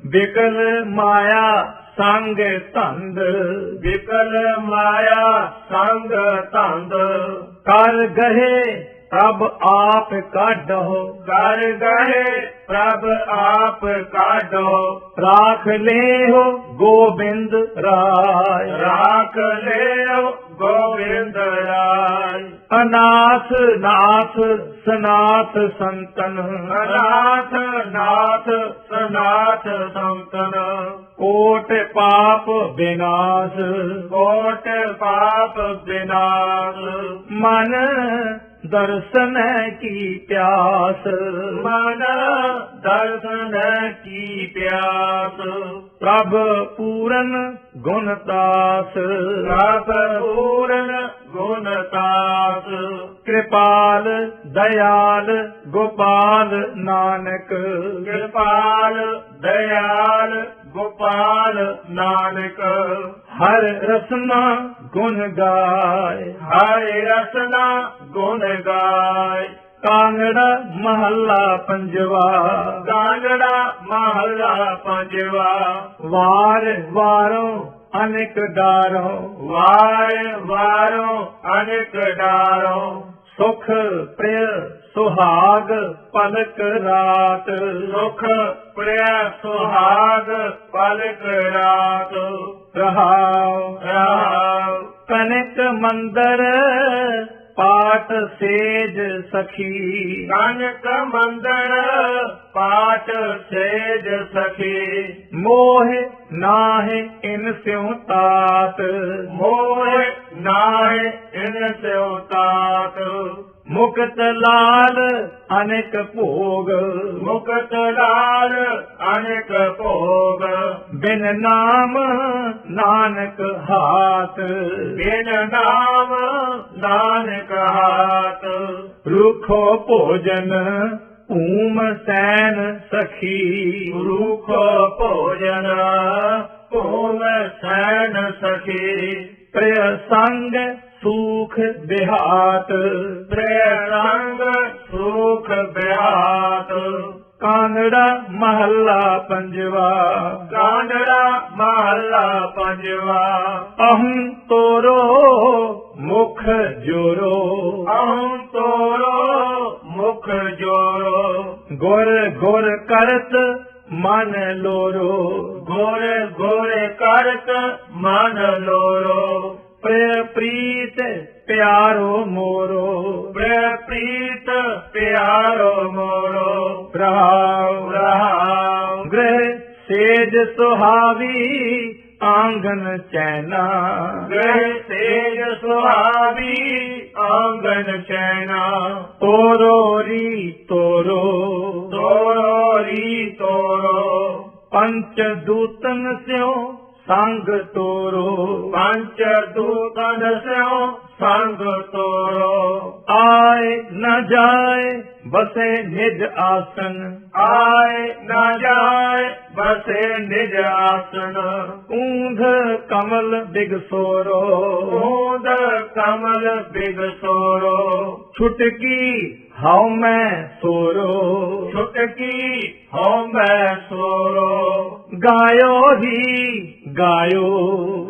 ਬਿਕਲ ਮਾਇਆ ਸੰਗ ਧੰਦ, ਵਿਕਲ ਮਾਇਆ ਸੰਗ ਧੰਦ, ਕਰ ਗਏ ਪ੍ਰਭ ਆਪ ਕਾਢੋ, ਕਰ ਗਏ ਪ੍ਰਭ ਆਪ ਕਾਢੋ, ਰਾਖ ਲਿਓ ਗੋਬਿੰਦ ਰਾਏ, ਰਾਖ ਲਿਓ ਗੋਬਿੰਦ ਰਾਏ। ਅਨਾਥ ਨਾਥ ਸਨਾਥ ਸੰਤਨ, ਅਨਾਥ ਨਾਥ ਸਨਾਥ ਸੰਤਨ, ਕੋਟ ਪਾਪ ਵਿਨਾਸ਼, ਕੋਟ ਪਾਪ ਵਿਨਾਸ਼, ਮਨ ਦਰਸ਼ਨ ਕੀ ਪਿਆਸ, ਮਨ ਦਰਸ਼ਨ ਕੀ ਪਿਆਸ, ਪ੍ਰਭ ਪੂਰਨ ਗੁਣਦਾਸ, ਪ੍ਰਭ ਪੂਰਨ ਗੁਣਤਾਸ, ਕਿਰਪਾਲ ਦਇਆਲ ਗੋਪਾਲ ਨਾਨਕ, ਕਿਰਪਾਲ ਦਇਆਲ ਗੋਪਾਲ ਨਾਨਕ, ਹਰ ਰਸਨਾ ਗੁਣ ਗਾਏ, ਹਰਿ ਰਸਨਾ ਗੁਣ ਗਾਏ। ਕਾਂਗੜਾ ਮਹੱਲਾ ਪੰਜਵਾ, ਕਾਂਗੜਾ ਮਹੱਲਾ ਪੰਜਵਾ, ਵਾਰ ਵਾਰੋਂ ਅਨੇਕ ਡਾਰੋਂ, ਵਾਰ ਵਾਰੋਂ ਅਨੇਕ ਡਾਰੋਂ, ਸੁਖ ਪ੍ਰਿਯ ਸੁਹਾਗ ਪਲਕ ਰਾਤ, ਸੁਖ ਪ੍ਰਿਯ ਸੁਹਾਗ ਪਲਕ ਰਾਤ। ਰਹਾਉ ਰਾਉ ਕਨਕ ਮੰਦਰ ਪਾਠ ਸੇਜ ਸਖੀ, ਕਨਕ ਮੰਦਰ ਪਾਠ ਸੇਜ ਸਖੀ, ਮੋਹ ਨਾਹਿ ਇਨ ਸਿਉ ਤਾਤ, ਮੋਹ ਨਾਹਿ ਇਨ ਸਿਉ ਤਾਤ, ਮੁਕਤ ਲਾਲ ਅਨੇਕ ਭੋਗ, ਮੁਕਤ ਲਾਲ ਅਨੇਕ ਭੋਗ, ਬਿਨ ਨਾਮ ਨਾਨਕ ਹਾਥ, ਬਿਨ ਨਾਮ ਨਾਨਕ ਹਾਥ, ਰੁਖੋ ਭੋਜਨ ਊਮ ਸੈਨ ਸਖੀ, ਰੂਖ ਭੋਜਨ ਭੂਮ ਸੈਨ ਸਖੀ, ਪ੍ਰਿਯ ਸੰਗ ਸੂਖ ਬਿਹਾਤ, ਪ੍ਰਿਯ ਸੰਗ ਸੁਖ ਬਿਹਾਤ। ਕਾਂਗੜਾ ਮਹੱਲਾ ਪੰਜਵਾ, ਕਾਂਗੜਾ ਮਹੱਲਾ ਪੰਜਵਾ, ਅਹੰ ਤੋਰੋ ਮੁਖ ਜੋਰੋ, ਅਹੰ ਤੋਰੋ ਮੁਖ ਜੋਰੋ, ਗੁਰ ਗੁਰ ਕਰਤ ਮਨ ਲੋਰੋ, ਗੁਰ ਗੁਰ ਕਰਤ ਮਨ ਲੋਰੋ, ਪ੍ਰਿਯ ਪ੍ਰੀਤ ਪਿਆਰੋ ਮੋਰੋ, ਪ੍ਰਿਯ ਪ੍ਰੀਤ ਪਿਆਰੋ ਮੋਰੋ, ਰਹਾਉ ਰਹਾਉ ਗ੍ਰਹਿ ਸੇਜ ਸੁਹਾਵੀ ਆਂਗਨ ਚੈਨਾ, ਗ੍ਰਹਿ ਤੇਜ ਸੁਹਾਵੀ ਆਂਗਨ ਚੈਨਾ, ਤੋਰੋ ਰੀ ਤੋਰੋ, ਤੋਰੋ ਰੀ ਤੋਰੋ, ਪੰਚ ਦੂਤਨ ਸਿਓ ਸੰਗ ਤੋਰੋ, ਪੰਚ ਦੂਤਨ ਸਿਓ ਸੰਗ ਤੋਰੋ, ਆਏ ਨ ਜਾਏ ਬਸੇ ਨਿਜ ਆਸਨ, ਆਏ ਨਾ ਜਾਏ ਬਸੇ ਨਿਜ ਆਸਨ, ਊਂਧ ਕਮਲ ਬਿਗਸੋਰੋ, ਊਂਦ ਕਮਲ ਬਿਗਸੋਰੋ, ਛੁਟਕੀ ਹਉ ਮੈਂ ਸੋਰੋ, ਛੁਟਕੀ ਹਉ ਮੈਂ ਸੋਰੋ, ਗਾਇਓ ਹੀ ਗਾਇਓ,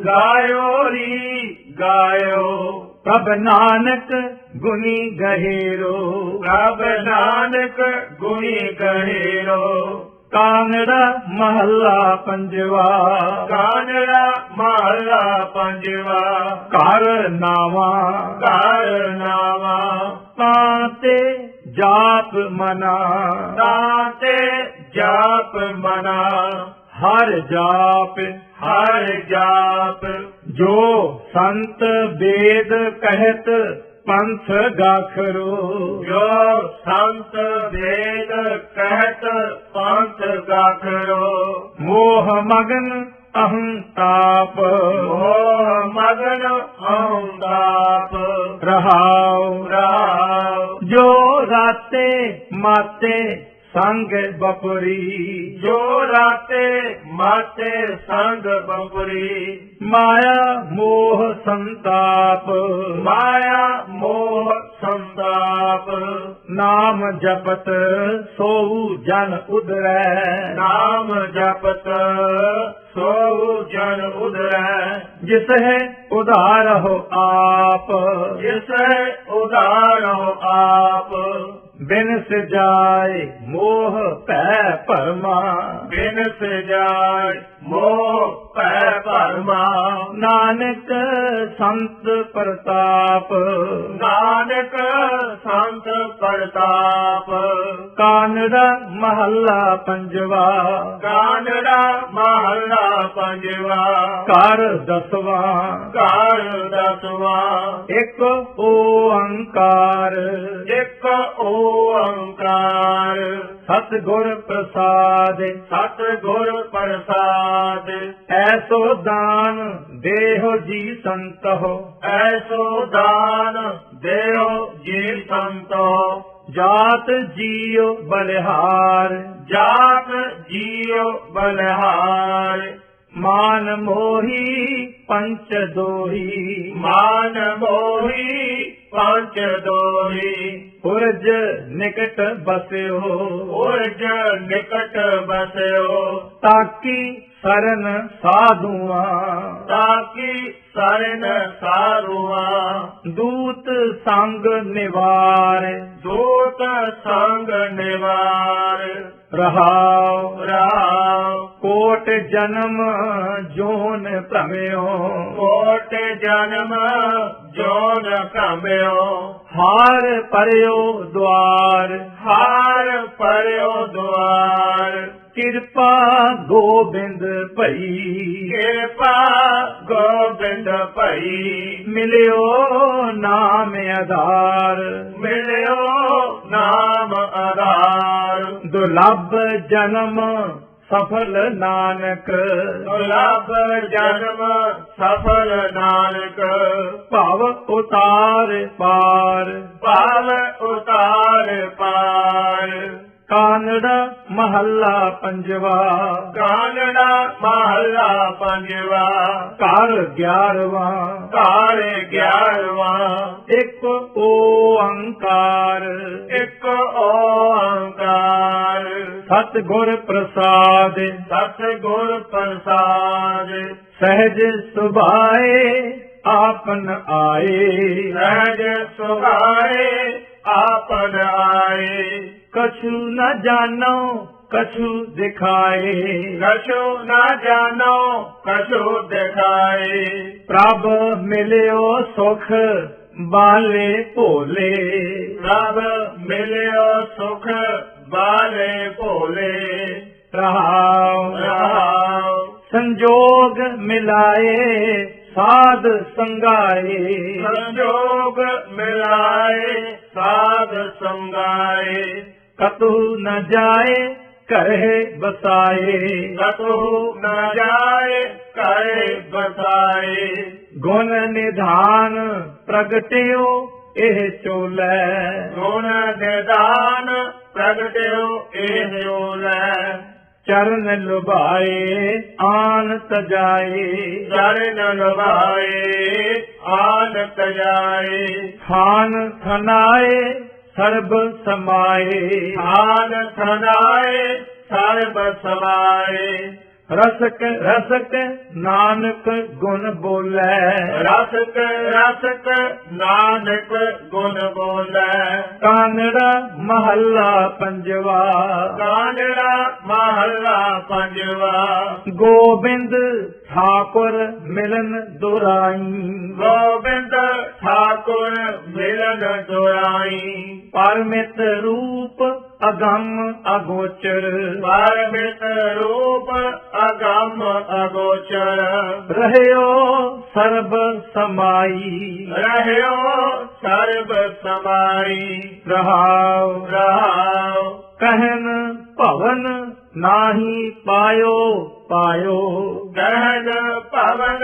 ਗਾਇਓ ਰੀ ਗਾਇਓ, ਪ੍ਰਭ ਨਾਨਕ ਗੁਣੀ ਗਹਿਰੋ, ਪ੍ਰਭ ਨਾਨਕ ਗੁਣੀ ਗਹਿਰੋ, ਕਾਂਗੜਾ ਮਹੱਲਾ ਪੰਜਵਾ, ਕਾਂਗੜਾ ਮਹੱਲਾ ਪੰਜਵਾ, ਘਰ ਨਾਵਾ ਘਰ ਨਾਵਾ, ਤਾਂ ਤੇ ਜਾਪ ਮਨਾ, ਤਾਤੇ ਜਾਪ ਮਨਾ, ਹਰ ਜਾਪ ਹਰ ਜਾਪ, ਜੋ ਸੰਤ ਵੇਦ ਕਹਿਤ ਪੰਥ ਗਾਖਰੋ, ਜੋ ਸੰਤ ਵੇਦ ਕਹਿਤ ਪੰਥ ਗਾਖਰੋ, ਮੋਹ ਮਗਨ ਅਹੰ ਤਾਪ, ਮੋਹ ਮਗਨ ਅਹੰ ਤਾਪ, ਰਹਾਉ ਰਹਾਉ, ਜੋ ਰਾਤੇ ਮਾਤੇ ਸੰਗ ਬਪਰੀ, ਜੋ ਰਾਤੇ ਮਾਤੇ ਸੰਗ ਬਪਰੀ, ਮਾਇਆ ਮੋਹ ਸੰਤਾਪ, ਮਾਇਆ ਮੋਹ ਸੰਤਾਪ, ਨਾਮ ਜਪਤ ਸੋਊ ਜਨ ਉਦਰੈ, ਨਾਮ ਜਪਤ ਸੋ ਜਨ ਉਧਰੈ, ਜਿਸ ਹੈ ਉਧਾਰਹੁ ਆਪ, ਜਿਸ ਉਧਾਰਹੁ ਆਪ, ਬਿਨ ਸਜਾਏ ਮੋਹ ਭੈ ਭਰਮਾ, ਬਿਨ ਸਜਾਇ ਮੋਹ ਭੈ ਭਰਮਾ, ਨਾਨਕ ਸੰਤ ਪ੍ਰਤਾਪ, ਨਾਨਕ ਸੰਤ ਪ੍ਰਤਾਪ, ਕਾਨੜਾ ਮਹੱਲਾ ਪੰਜਵਾ, ਕਾਨੜਾ ਮਹੱਲਾ ਪੰਜਵਾ, ਘਰ ਦਸਵਾਂ, ਘਰ ਦਸਵਾਂ, ਇੱਕ ਓੰਕਾਰ, ਇੱਕ ਓੰਕਾਰ, ਸਤਿਗੁਰ ਪ੍ਰਸਾਦ, ਸਤਿਗੁਰ ਪ੍ਰਸਾਦ, ਐਸੋ ਦਾਨ ਦੇਹੁ ਜੀ ਸੰਤਹੁ, ਐਸੋ ਦਾਨ ਦੇਹੁ ਜੀ ਸੰਤੋ, ਜਾਤ ਜੀਉ ਬਲਿਹਾਰ, ਜਾਤ ਜੀਉ ਬਲਿਹਾਰ, ਮਾਨ ਮੋਹੀ ਪੰਚ ਦੋਹੀ, ਮਾਨ ਮੋਹੀ ਪੰਚ ਦੋਹੀ, ਪੁਰਜ ਨਿਕਟ ਬਸਿਓ, ਉਰਜ ਨਿਕਟ ਬਸਿਓ, ਤਾਕੀ ਸਰਨ ਸਾਧੂਆਂ, ਤਾਕੀ ਸਰਨ ਸਾਰੂਆਂ, ਦੂਤ ਸੰਗ ਨਿਵਾਰ, ਦੂਤ ਸੰਗ ਨਿਵਾਰ, ਰਹਾਉ ਰਾਮ, ਕੋਟ ਜਨਮ ਜੋਨ ਭ੍ਰਮਿਓ, ਕੋਟ ਜਨਮ ਜੋਨ ਭ੍ਰਮਿਓ, ਹਾਰ ਪਰਿਓ ਦੁਆਰ, ਹਾਰ ਪਰਿਓ ਦੁਆਰ, ਕਿਰਪਾ ਗੋਬਿੰਦ ਭਈ, ਕਿਰਪਾ ਗੋਬਿੰਦ ਭਈ, ਮਿਲਿਓ ਨਾਮ ਆਧਾਰ, ਮਿਲਿਓ ਨਾਮ ਆਧਾਰ, ਦੁਰਲਭ ਜਨਮ ਸਫਲ ਨਾਨਕ, ਦੁਰਲਭ ਜਨਮ ਸਫਲ ਨਾਨਕ, ਭਵ ਉਤਾਰ ਪਾਰ, ਭਾਵ ਉਤਾਰ ਪਾਰ, ਕਾਨੜਾ ਮਹੱਲਾ ਪੰਜਵਾ, ਕਾਨੜਾ ਮਹੱਲਾ ਪੰਜਵਾ, ਘਰ 11ਵਾਂ, ਘਰ 11ਵਾਂ, ਇੱਕ ਓੰਕਾਰ, ਇੱਕ ਓੰਕਾਰ, ਸਤਿਗੁਰ ਪ੍ਰਸਾਦ, ਸਤਿਗੁਰ ਪ੍ਰਸਾਦ, ਸਹਿਜ ਸੁਭਾਏ ਆਪਨ ਆਏ, ਸਹਿਜ ਸੁਭਾਏ ਆਪਨ ਆਏ, ਕਛੂ ਨ ਜਾਣੋ ਕਛੂ ਦਿਖਾਏ, ਕਛੂ ਨਾ ਜਾਣੋ ਕਛੂ ਦਿਖਾਏ, ਪ੍ਰਭ ਮਿਲਿਓ ਸੁਖ ਬਾਲੇ ਭੋਲੇ, ਪ੍ਰਭ ਮਿਲਿਓ ਸੁਖ ਬਾਲੇ ਭੋਲੇ, ਰਹਾਉ ਰਹਾਉ, ਸੰਜੋਗ ਮਿਲਾਏ ਸਾਧ ਸੰਗਾਏ, ਸੰਜੋਗ ਮਿਲਾਏ ਸਾਧ ਸੰਗਾਏ, ਕਤੂ ਨ ਜਾਏ ਘਰੇ ਬਸਾਏ, ਕਤੂ ਨ ਜਾਏ ਘਰੇ ਬਸਾਏ, ਗੁਣ ਨਿਧਾਨ ਪ੍ਰਗਟਿਓ ਇਹ ਚੋਲੇ, ਗੁਣ ਨਿਦਾਨ ਪ੍ਰਗਟਿਓ ਇਹ ਓਲੈ, ਚਰਨ ਲੁਭਾਏ ਆਨ ਤਜਾਏ, ਚਰਨ ਲਵਾਏ ਆਨ ਤਜਾਏ, ਖਾਨ ਥਨਾਏ ਸਰਬ ਸਮਾਏ, ਆਨ ਥਨਾਏ ਸਰਬ ਸਮਾਏ, ਰਸਕ ਰਸਕ ਨਾਨਕ ਗੁਣ ਬੋਲੇ, ਰਸਕ ਰਸਕ ਨਾਨਕ ਗੁਣ ਬੋਲੇ, ਕਾਨੜਾ ਮਹੱਲਾ ਪੰਜਵਾ, ਕਾਨੜਾ ਮਹੱਲਾ ਪੰਜਵਾ, ਗੋਬਿੰਦ ठाकुर मिलन दुराई। गोविंद ठाकुर मिलन दुराई। परमित रूप अगम अगोचर। परमित रूप अगम अगोचर। रहयो सर्ब समाई। रहयो सर्ब समाई। रहाओ रहाओ कहन पवन नाही पायो पायो। कहन पवन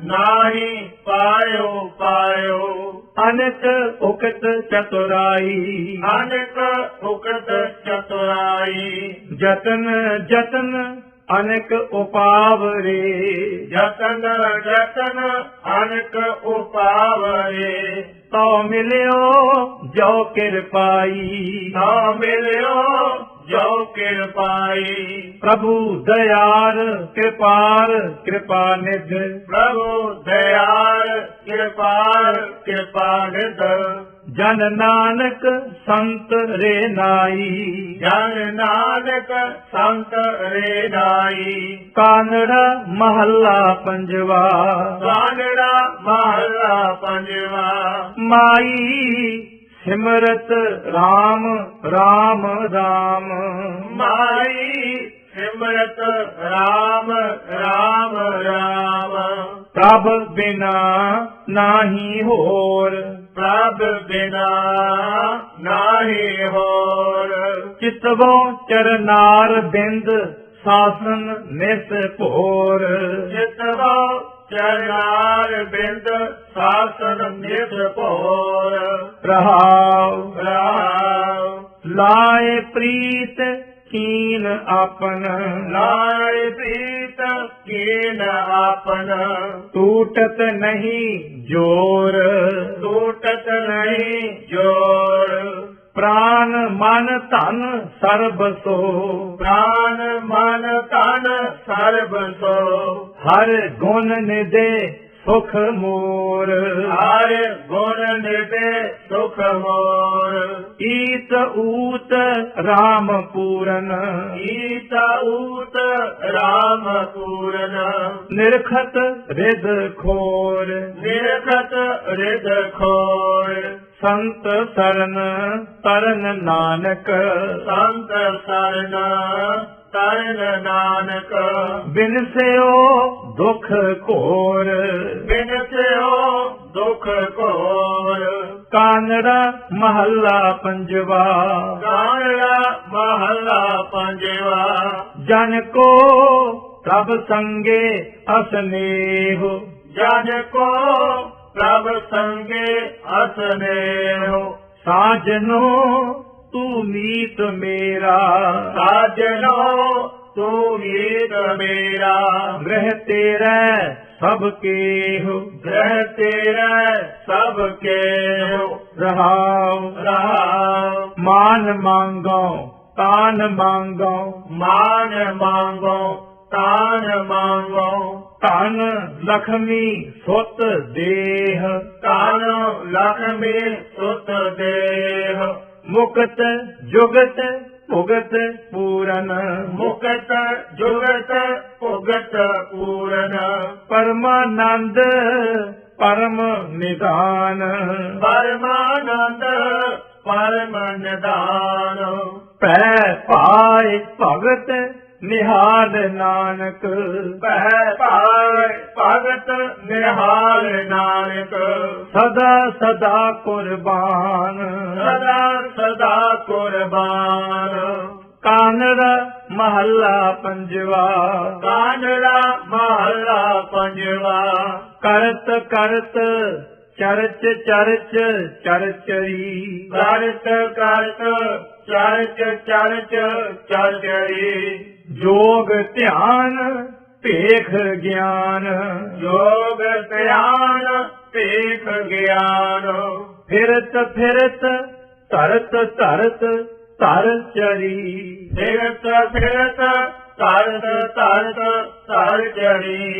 नाही पायो पायो। अनित उकत चतुराई। अनेक उकत चतुराई। जतन जतन अनेक उपावरे। जतन जतन अनेक उपावरे। तो मिलियो जो कृपाई। तो मिलियो जो कृपाई। प्रभु दयार कृपार कृपा निध। प्रभु दयाल कृपाल कृपानिध। जन नानक संत रे नाई। जन नानक संत रे नाई। कानड़ा महला पंजवा। कानड़ा महला पंजवा। माई सिमरत राम राम राम। माई सिमरत राम राम राम। प्रभ बिना नाही होर। प्रभ बिना नाही होर। चितवो चरनार बिंद शासन निस भोर। चितवो चरनार बिंद शासन निज भोर। रहाओ रहाओ लाए प्रीत कीन आपन। लाए प्रीत कीन आपन। टूटत नहीं जोर। टूटत नहीं जोर। प्राण मन धन सर्ब सो। प्राण मन तन सर्ब सो। हर गुण निदे सुख मोर। हर गुण निधे सुख मोर। ईत ऊत राम पूरन। ईत ऊत राम पूरन। निरखत रिद खोर। निरखत रिद खोर। संत सरन तरन नानक। संत सरन तरन नानक। बिनस्यो दुख घोर। बिनस्यो दुख घोर। कानड़ा महला पंजवा। कानड़ा महला पंजवा। जन को प्रभ संगे असनेह। जन को प्रभ संगे असनेह। साजनो तू मीत मेरा। साजनो तू मीत मेरा। ग्रह तेरा सबके हो। ग्रह तेरा सबके हो। रहाओ रहाओ मान मांगो तान मांगो। मान मांगो तान मांगो। तन लक्ष्मी सुत देह। तान लक्ष्मी सुत देह। मुक्त जुगत भुगत पूरन। मुक्त जुगत भुगत पूरन। परमानंद परम निदान। परमानंद परम निदान। पै पाए भगत निहाल नानक। पै पाए भगत निहाल नानक। सदा सदा कुर्बान। सदा सदा कुर्बान। कानड़ा महला पंजवा। कानड़ा महला पंजवा। करत करत चरच चरच चरचरी। करत करत चरच चरच चरचरी। जोग ध्यान पेख ज्ञान। योग ध्यान पेख ज्ञान। फिरत फिरत तरत तरत तर चरी। फिरत फिरत तरत तरत तर चरी।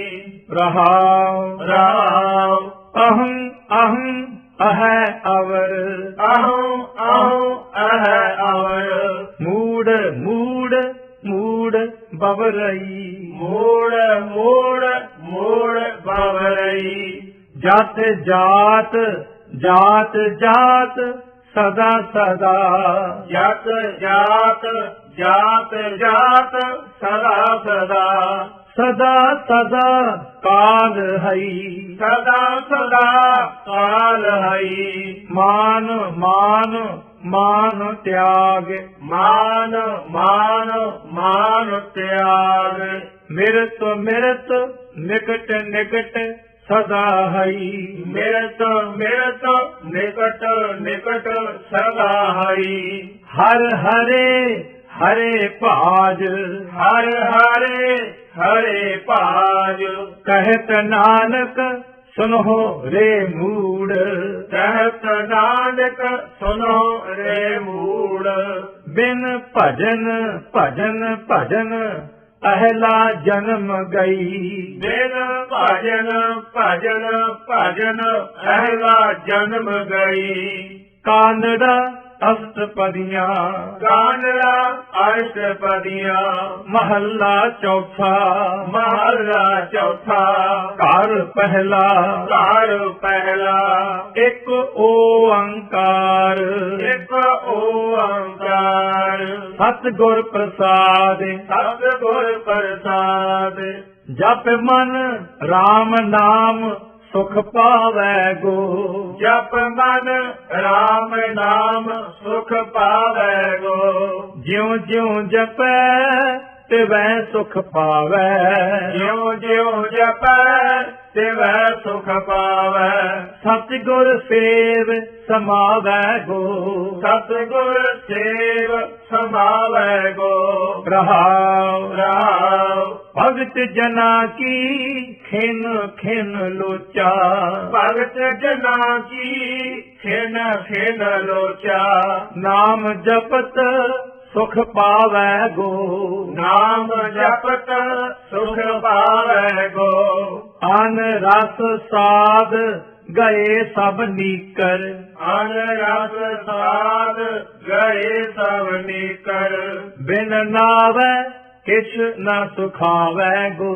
रहाओ राम अहं अहं अह अवर। अहं अहं अह अवर। मूड मूड मूड बवरई। मूड मूड ਮੂੜ ਬਵਰਈ। ਜਤ ਜਾਤ ਜਾਤ ਜਾਤ ਸਦਾ ਸਦਾ ਜਤ ਜਾਤ ਜਾਤ ਜਾਤ ਸਦਾ ਸਦਾ ਸਦਾ ਸਦਾ ਕਾਲ ਹਈ ਸਦਾ ਸਦਾ ਕਾਲ ਹਈ। ਮਾਨ ਮਾਨ ਮਾਨ ਤਿਆਗ ਮਾਨ ਮਾਨ ਮਾਨ ਤਿਆਗ। ਮਿਰਤ ਮਿਰਤ ਨਿਕਟ ਨਿਕਟ ਸਦਾ ਹਈ ਮਿਰਤ ਮਿਰਤ ਨਿਕਟ ਨਿਕਟ ਸਦਾ ਹਈ। ਹਰ ਹਰੇ ਹਰੇ ਭਾਜ ਹਰ ਹਰੇ ਹਰੇ ਭਾਜ। ਕਹਿਤ ਨਾਨਕ ਸੁਨੋ ਰੇ ਮੂੜ ਕਹਿਤ ਨਾਨਕ ਸੁਨੋ ਰੇ ਮੂੜ। ਬਿਨ ਭਜਨ ਭਜਨ ਭਜਨ ਅਹਲਾ ਜਨਮ ਗਈ ਬਿਨ ਭਜਨ ਭਜਨ ਭਜਨ ਅਹਲਾ ਜਨਮ ਗਈ। ਕਾਨੜਾ ਅਸ਼ਟਪਦੀਆਂ ਕਾਨੜਾ ਅਸ਼ਟਪਦੀਆਂ। ਮਹੱਲਾ ਚੌਥਾ ਮਹੱਲਾ ਚੌਥਾ। ਘਰ ਪਹਿਲਾ ਘਰ ਪਹਿਲਾ। ਇੱਕ ਓੰਕਾਰ ਇੱਕ ਓੰਕਾਰ। ਸਤਿਗੁਰ ਪ੍ਰਸਾਦ ਸਤਿਗੁਰ ਪ੍ਰਸਾਦ। ਜਪ ਮਨ RAM ਨਾਮ ਸੁਖ ਪਾਵੈ ਗੋ ਜਪ ਮਨ RAM ਨਾਮ ਸੁਖ ਪਾਵੈ ਗੋ। ਜਿਉ ਜਿਉ ਜਪੈ ਤਿਵੈ ਸੁਖ ਪਾਵੈ ਜਿਉ ਜਿਉ ਜਪੈ ਤਿਵੈ ਸੁਖ ਪਾਵੈ। ਸਤਿਗੁਰ ਸੇਵ ਸਮਾਵੈ ਗੋ ਸਤਿਗੁਰ ਸੇਵ ਸਮਾਵੈ ਗੋ। ਰਹਾਉ ਰਹਾਉ। ਭਗਤ ਜਨਾ ਕੀ ਖਿਨ ਖਿਨ ਲੋਚਾ ਭਗਤ ਜਨਾ ਕੀ ਖਿਨ ਖਿਨ ਲੋਚਾ। ਨਾਮ ਜਪਤ ਸੁਖ ਪਾਵੈ ਗੋ ਨਾਮ ਜਪਤ ਸੁਖ ਪਾਵੈ ਗੋ। ਅਨ ਰਸ ਸਾਧ ਗਏ ਸਭ ਨੀਕਰ ਅਨ ਰਸ ਸਾਧ ਗਏ ਸਭ ਨੀਕਰ। ਬਿਨ ਨਾਵੈ ਕਿਛ ਨ ਸੁਖਾਵੈ ਗੋ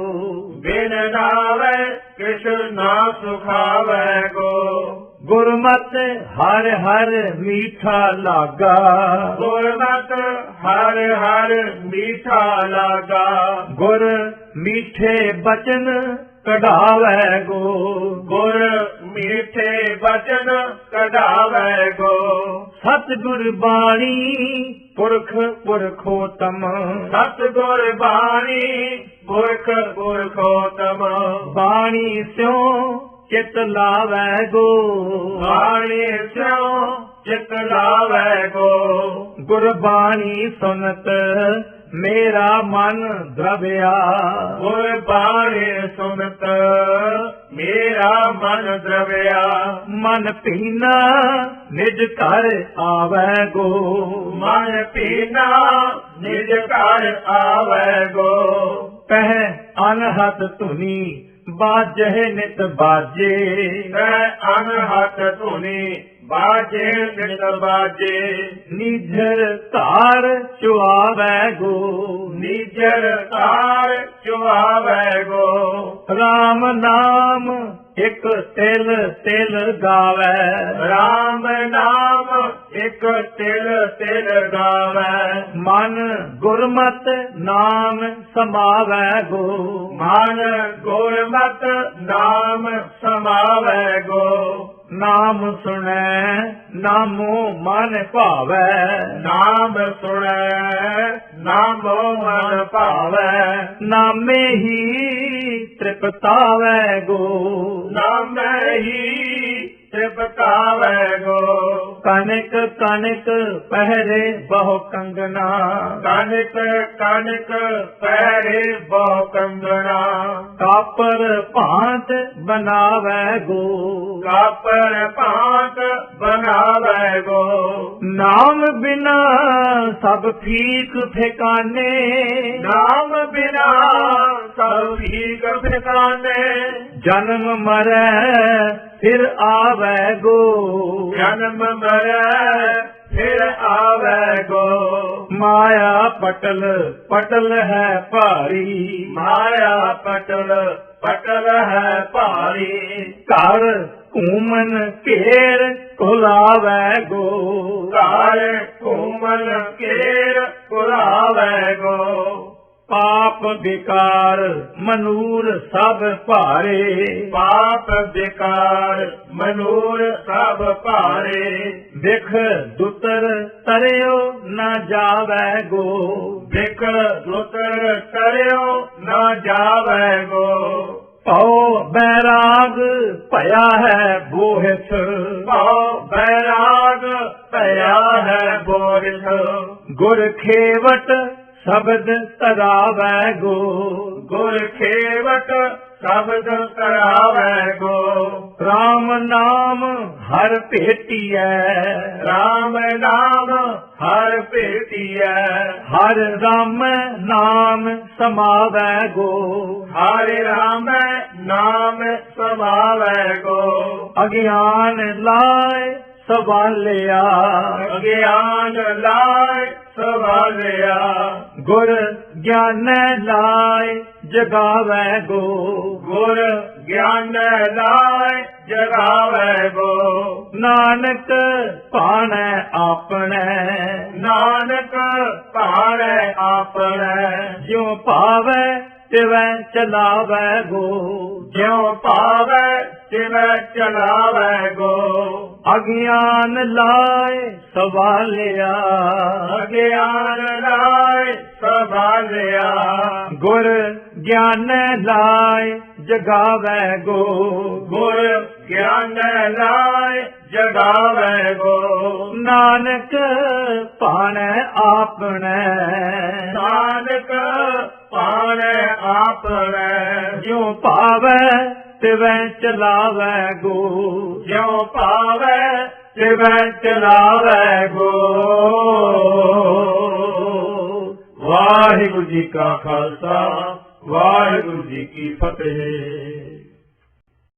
ਬਿਨ ਨਾਵੈ ਕਿਛ ਨਾ ਸੁਖਾਵੈ ਗੋ। ਗੁਰਮਤਿ ਹਰਿ ਹਰਿ ਮੀਠਾ ਲਾਗਾ ਗੁਰਮਤਿ ਹਰਿ ਹਰਿ ਮੀਠਾ ਲਾਗਾ। ਗੁਰ ਮੀਠੇ ਬਚਨ ਕਢਾਵੈ ਗੋ ਗੁਰ ਮੀਠੇ ਬਚਨ ਕਢਾਵੈ ਗੋ। ਸਤਿਗੁਰ ਬਾਣੀ ਪੁਰਖ ਪੁਰਖੋਤਮ ਸਤਿਗੁਰ ਬਾਣੀ ਪੁਰਖ ਪੁਰਖੋਤਮ। ਬਾਣੀ ਸਿਉ ਚਿਤ ਲਾਵੈ ਗੋ ਬਾਣੀ ਸਿਉ ਚਿਤ ਲਾਵੈ ਗੋ। ਗੁਰਬਾਣੀ ਸੁਨਤ ਮੇਰਾ ਮਨ ਦਰਵਿਆ ਗੁਰ ਬਾਣੀ ਸੁਨਤ ਮੇਰਾ ਮਨ ਦਰਵਿਆ। ਮਨ ਭੀਨਾ ਨਿਜ ਘਰ ਆਵੈ ਗੋ ਮਨ ਭੀਨਾ ਨਿਜ ਘਰ ਆਵੈ ਗੋ। ਪਹਿ ਅਨਹਤ ਧੁਨੀ ਬਾਜਹਿ ਨਿਤ ਬਾਜੇ ਕਹਿ ਅਨਹਤ ਧੁਨੀ ਬਾਜੇ ਨਿਤ ਬਾਜੇ। ਨਿਝਰ ਧਾਰ ਚੁਆਵੈ ਗੋ ਨਿਜਰ ਤਾਰ ਚੁਆਵੈ ਗੋ। RAM ਨਾਮ ਇਕ ਤਿਲ ਤਿਲ ਗਾਵੈ ਰਾਮ ਨਾਮ ਇਕ ਤਿਲ ਤਿਲ ਗਾਵੈ। ਮਨ ਗੁਰਮਤਿ ਨਾਮ ਸਮਾਵੈ ਗੋ ਮਨ ਗੁਰਮਤਿ ਨਾਮ ਸਮਾਵੈ ਗੋ। ਨਾਮ ਸੁਣੈ ਨਾਮੋ ਮਨ ਭਾਵੈ ਨਾਮ ਸੁਣੈ ਨਾਮੋ ਮਨ ਭਾਵੈ। ਨਾਮੇ ਹੀ ਤ੍ਰਿਪਤਾਵੈ ਗੋ ਨਾਮੈ ਹੀ ਤ੍ਰਿਪਤਾਵੈ ਗੋ। ਕਨਕ ਕਨਕ ਪਹਿਰੇ ਬਹੁ ਕੰਗਨਾ ਕਨਕ ਕਨਕ ਪਹਿਰੇ ਬਹੁ ਕੰਗਣਾ। ਕਾਪਰ ਭਾਂਤ ਬਨਾਵੈ ਗੋ ਕਾਪਰ ਭਾਂਤ ਬਨਾਵੈ ਗੋ। ਨਾਮ ਬਿਨਾ ਸਭ ਫੀਕ ਠਿਕਾਨੇ ਨਾਮ ਬਿਨਾ ਸਭ ਠੀਕ ਠਿਕਾਨੇ। ਜਨਮ ਮਰੈ ਫਿਰ ਆਵੈ ਗੋ ਜਨਮ ਮਰੈ फिर आवे गो। माया पटल पटल है भारी, माया पटल पटल है भारी। घर घूमन घेर कुलावे गो। घर घूमन घेर कुलावे गो। पाप विकार मनूर सब भारे, पाप विकार मनूर सब भारे। विख दुतर तरियो न जावे गो। विख दुतर तरियो न जावे गो। भौ बैराग भया है बोहित, भौ बैराग भया है बोहित। गुर खेवट शब्द तरावै गो। गुर खेवट शब्द तरावै गो। राम नाम हर भेटियै, राम नाम हर भेटियै। हर राम नाम समावै गो। हर राम नाम समावै गो। अज्ञान लाए सवालिया, अज्ञान लाए सवालिया। गुर ज्ञान लाए जगावै गो। गुर ज्ञान लाए जगावै गो। नानक पाणै आपणै, नानक पाणै आपणै। ज्यों पावै तिवै चलावै गो। ज्यों पावै तिवै चलावै गो। अज्ञान लाए सवालिया, अज्ञान लाए सवालिया। गुर ज्ञान लाए जगावै गो। गुर ज्ञान लाए जगावै गो। नानक पाणै आपणै, नानक पाणै आपणै। ज्यों पावै तिवै चलावै गो। ज्यों पावै तिवै चलावै गो। वाहिगुरु जी का खालसा वाहिगुरु जी की फतेह।